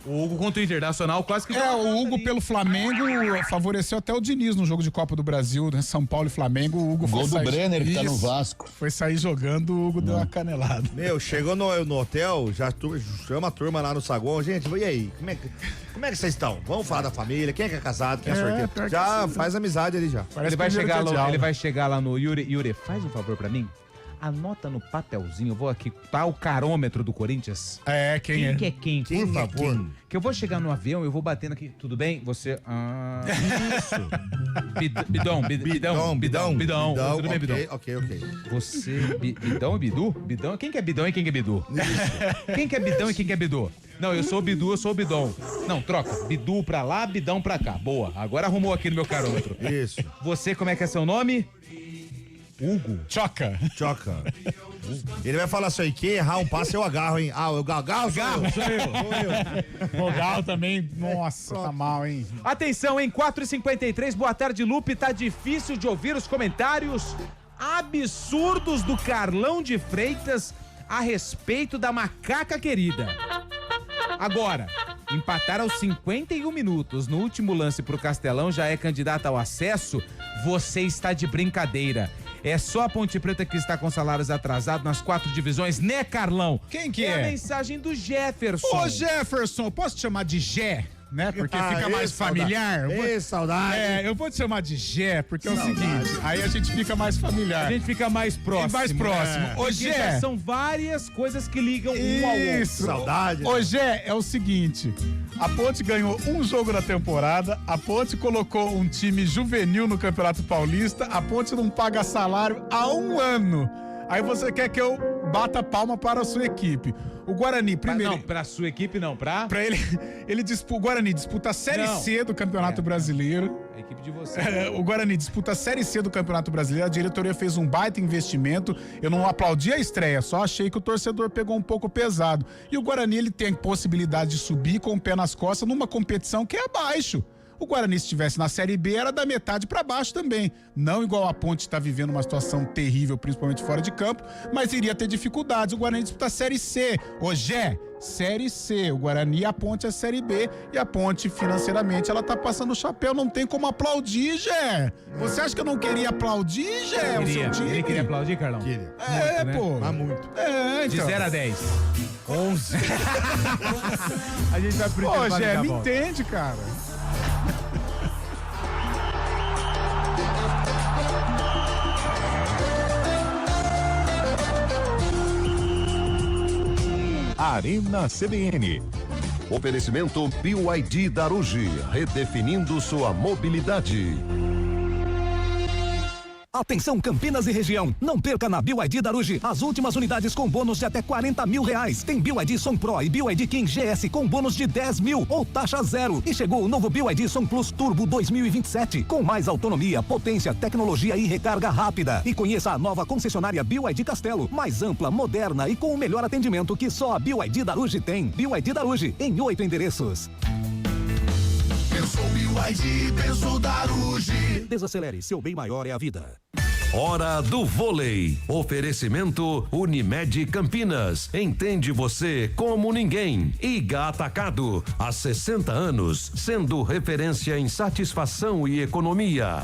o Hugo contra o Internacional quase que... o Hugo pelo Flamengo favoreceu até o Diniz no jogo de Copa do Brasil, né? São Paulo e Flamengo, o Hugo Gol do Brenner, que tá no Vasco. Foi sair jogando, o Hugo deu uma canelada. Chegou no hotel, já chama a turma lá no saguão. Gente, e aí, como é que vocês estão? Vamos falar da família, quem é que é casado, quem é sorteiro? Já faz amizade ali já. Ele vai chegar lá no Yuri, faz um favor pra mim. Anota no papelzinho, eu vou aqui, tá o carômetro do Corinthians. Quem é? Que é quem, por favor? Que eu vou chegar no avião, eu vou batendo aqui, tudo bem? Você, isso. Bidão. Tudo bem, Bidão? Ok. Você, Bidão e Bidu? Bidão, quem que é Bidão e quem que é Bidu? Quem que é Bidão e quem que é Bidu? Não, eu sou o Bidu, eu sou o Bidão. Não, troca, Bidu pra lá, Bidão pra cá. Boa, agora arrumou aqui no meu carômetro. Isso. Você, como é que é seu nome? Hugo. Choca. Ele vai falar assim, que errar um passe eu agarro, hein? Eu agarro sou eu. O Galo também, nossa, tá mal, hein? Atenção, em 4h53, boa tarde, Lupe, tá difícil de ouvir os comentários absurdos do Carlão de Freitas a respeito da macaca querida. Agora, empatar aos 51 minutos no último lance pro Castelão já é candidato ao acesso? Você está de brincadeira. É só a Ponte Preta que está com salários atrasados nas 4 divisões, né, Carlão? Quem que é? É a mensagem do Jefferson. Ô, Jefferson, posso te chamar de Gé? Né? Porque fica mais familiar. Saudade. Eu vou te chamar de Gé, porque é o seguinte, aí a gente fica mais familiar. A gente fica mais próximo. Ô, Gé. São várias coisas que ligam um ao outro. Saudade. Ô, Gé, é o seguinte, a Ponte ganhou um jogo na temporada, a Ponte colocou um time juvenil no Campeonato Paulista, a Ponte não paga salário há 1 ano. Aí você quer que eu bata palma para a sua equipe. O Guarani, primeiro... Não, para a sua equipe não, para ele o Guarani disputa a Série C do Campeonato Brasileiro. A equipe de você. O Guarani disputa a Série C do Campeonato Brasileiro, a diretoria fez um baita investimento, eu não aplaudi a estreia, só achei que o torcedor pegou um pouco pesado. E o Guarani, ele tem possibilidade de subir com o pé nas costas numa competição que é abaixo. O Guarani, se estivesse na Série B, era da metade para baixo também. Não igual a Ponte está vivendo uma situação terrível, principalmente fora de campo, mas iria ter dificuldades. O Guarani disputa a Série C. Gé, Série C. O Guarani e a Ponte é a Série B. E a Ponte, financeiramente, ela tá passando o chapéu. Não tem como aplaudir, Gé. Você acha que eu não queria aplaudir, Gé? O seu time? Ele queria aplaudir, Carlão? Queria. Pô. Há muito. Então. De 0 a 10. 11. A gente vai pro Ô, Gé, me entende, cara. Arena CBN. Oferecimento BYD Darugi, redefinindo sua mobilidade. Atenção Campinas e região, não perca na BYD Darugi as últimas unidades com bônus de até R$40 mil. Tem BYD Som Pro e BYD King GS com bônus de 10 mil ou taxa zero. E chegou o novo BYD Som Plus Turbo 2027 com mais autonomia, potência, tecnologia e recarga rápida. E conheça a nova concessionária BYD Castelo, mais ampla, moderna e com o melhor atendimento que só a BYD Darugi tem. BYD Darugi em 8 endereços. Pensou BYD, pensou Darugi. Desacelere, seu bem maior é a vida. Hora do vôlei. Oferecimento Unimed Campinas. Entende você como ninguém. Iga Atacado. Há 60 anos, sendo referência em satisfação e economia.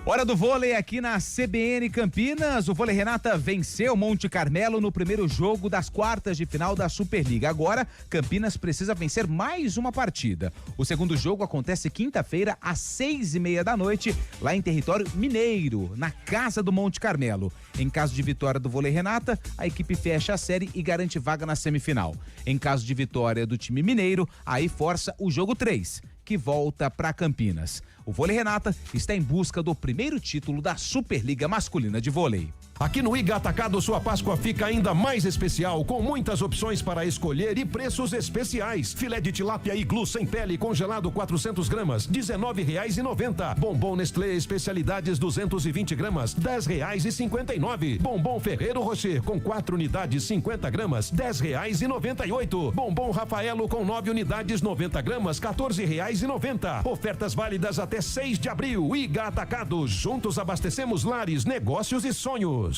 Hora do vôlei aqui na CBN Campinas. O Vôlei Renata venceu Monte Carmelo no primeiro jogo das quartas de final da Superliga. Agora, Campinas precisa vencer mais uma partida. O segundo jogo acontece quinta-feira às 6:30 da noite, lá em território mineiro, na casa do Monte Carmelo. Em caso de vitória do Vôlei Renata, a equipe fecha a série e garante vaga na semifinal. Em caso de vitória do time mineiro, aí força o jogo 3, que volta para Campinas. O Vôlei Renata está em busca do primeiro título da Superliga Masculina de Vôlei. Aqui no Iga Atacado, sua Páscoa fica ainda mais especial, com muitas opções para escolher e preços especiais. Filé de tilápia Iglu sem pele congelado 400 gramas, R$19,90. Bombom Nestlé Especialidades 220 gramas, R$10,59. Bombom Ferreiro Rocher com 4 unidades 50 gramas, R$10,98. Bombom Rafaelo com 9 unidades 90 gramas, R$14,90. Ofertas válidas até 6 de abril. Iga Atacado, juntos abastecemos lares, negócios e sonhos.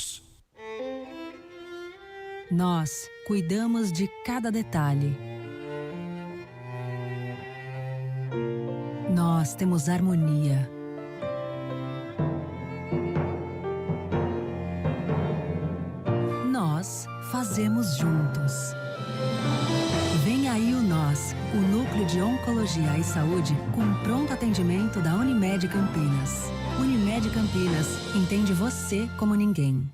Nós cuidamos de cada detalhe. Nós temos harmonia. Nós fazemos juntos. Vem aí o Nós, o Núcleo de Oncologia e Saúde com pronto atendimento da Unimed Campinas. Unimed Campinas, entende você como ninguém.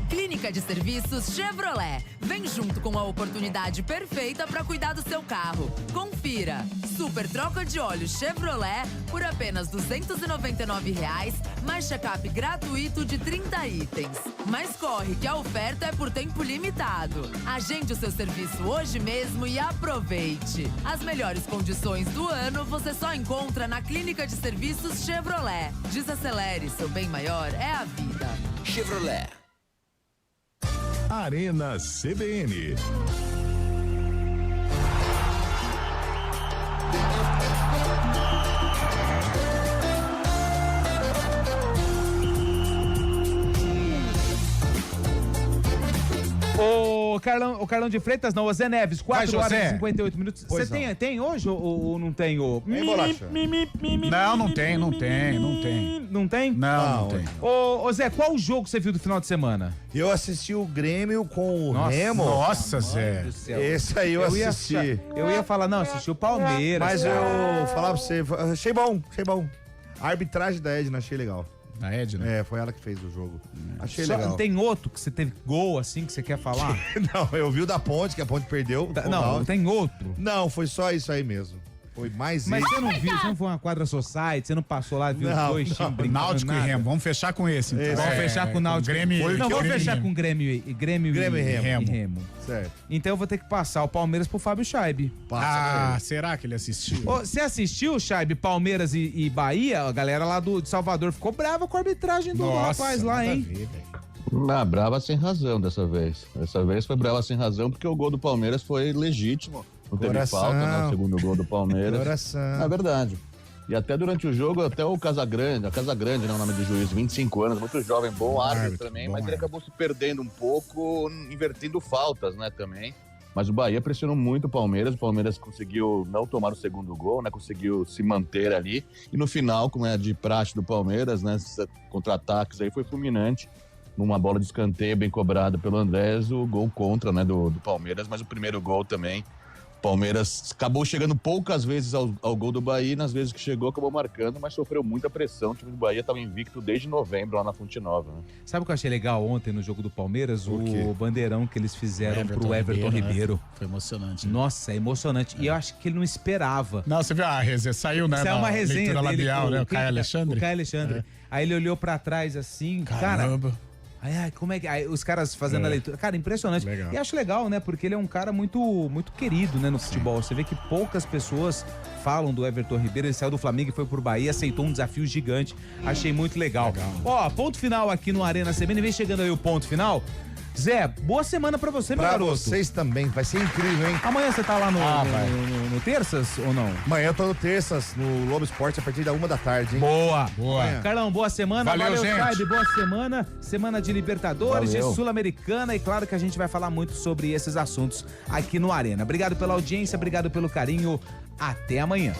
Clínica de Serviços Chevrolet. Vem junto com a oportunidade perfeita para cuidar do seu carro. Confira. Super troca de óleo Chevrolet por apenas R$ 299,00, mais check-up gratuito de 30 itens. Mas corre que a oferta é por tempo limitado. Agende o seu serviço hoje mesmo e aproveite. As melhores condições do ano você só encontra na Clínica de Serviços Chevrolet. Desacelere, seu bem maior é a vida. Chevrolet. Arena CBN. O Carlão de Freitas, não, o Zé Neves, 4 horas e 58 minutos. Você tem hoje ou não tem o... Tem, Bolacha? Não tem. Não tem? Não tem. Ô Zé, qual o jogo que você viu do final de semana? Eu assisti o Grêmio com o Remo. Nossa, Zé. Esse aí eu assisti. Eu ia falar, não, assisti o Palmeiras. Mas eu falava pra você, achei bom. A arbitragem da Edna, achei legal. A Edna? É, foi ela que fez o jogo. Achei legal. Tem outro que você teve gol assim que você quer falar? Não, eu vi o da Ponte, que a Ponte perdeu. Não, tem outro. Não, foi só isso aí mesmo. Foi mais Mas você não viu, você não foi uma quadra society, você não passou lá e viu os dois times brincando? Náutico e Remo, vamos fechar com esse. Então. Vamos fechar com o Náutico. Vamos fechar com Grêmio e Remo. Certo. Então eu vou ter que passar o Palmeiras pro Fábio Chaib. Será que ele assistiu? Você assistiu, Chaib, Palmeiras e Bahia? A galera lá de Salvador ficou brava com a arbitragem do rapaz lá, hein? Brava sem razão dessa vez. Dessa vez foi brava sem razão porque o gol do Palmeiras foi legítimo. Não teve falta, né? O segundo gol do Palmeiras. É verdade. E até durante o jogo, até o Casagrande, não é o nome do juiz, 25 anos, muito jovem, bom árbitro também, mas ele acabou se perdendo um pouco, invertendo faltas, né, também. Mas o Bahia pressionou muito o Palmeiras conseguiu não tomar o segundo gol, né, conseguiu se manter ali. E no final, como é de praxe do Palmeiras, né, esses contra-ataques aí foi fulminante. Numa bola de escanteio bem cobrada pelo Andrés, o gol contra, né, do Palmeiras, mas o primeiro gol também. Palmeiras acabou chegando poucas vezes ao gol do Bahia, nas vezes que chegou acabou marcando, mas sofreu muita pressão. O time do Bahia estava invicto desde novembro lá na Fonte Nova. Né? Sabe o que eu achei legal ontem no jogo do Palmeiras? O bandeirão que eles fizeram pro Everton Ribeiro. Né? Foi emocionante. Né? Nossa, é emocionante. E eu acho que ele não esperava. Não, você viu a resenha? Saiu, né? Saiu uma resenha dele, labial, né? O Caio Alexandre. O Caio Alexandre. Aí ele olhou pra trás assim, caramba. Cara... Ai, como é que... Aí, os caras fazendo a leitura. Cara, impressionante. Legal. E acho legal, né? Porque ele é um cara muito querido, né, no futebol. Você vê que poucas pessoas falam do Everton Ribeiro. Ele saiu do Flamengo e foi pro Bahia, aceitou um desafio gigante. Achei muito legal. Ó, ponto final aqui no Arena CBN. Vem chegando aí o ponto final. Zé, boa semana pra você, meu garoto. Pra vocês também, vai ser incrível, hein? Amanhã você tá lá no Terças ou não? Amanhã eu tô no Terças, no Lobo Esporte, a partir da 1h, hein? Boa. Carlão, boa semana. Valeu gente. Caio, boa semana. Semana de Libertadores, de Sul-Americana. E claro que a gente vai falar muito sobre esses assuntos aqui no Arena. Obrigado pela audiência, obrigado pelo carinho. Até amanhã.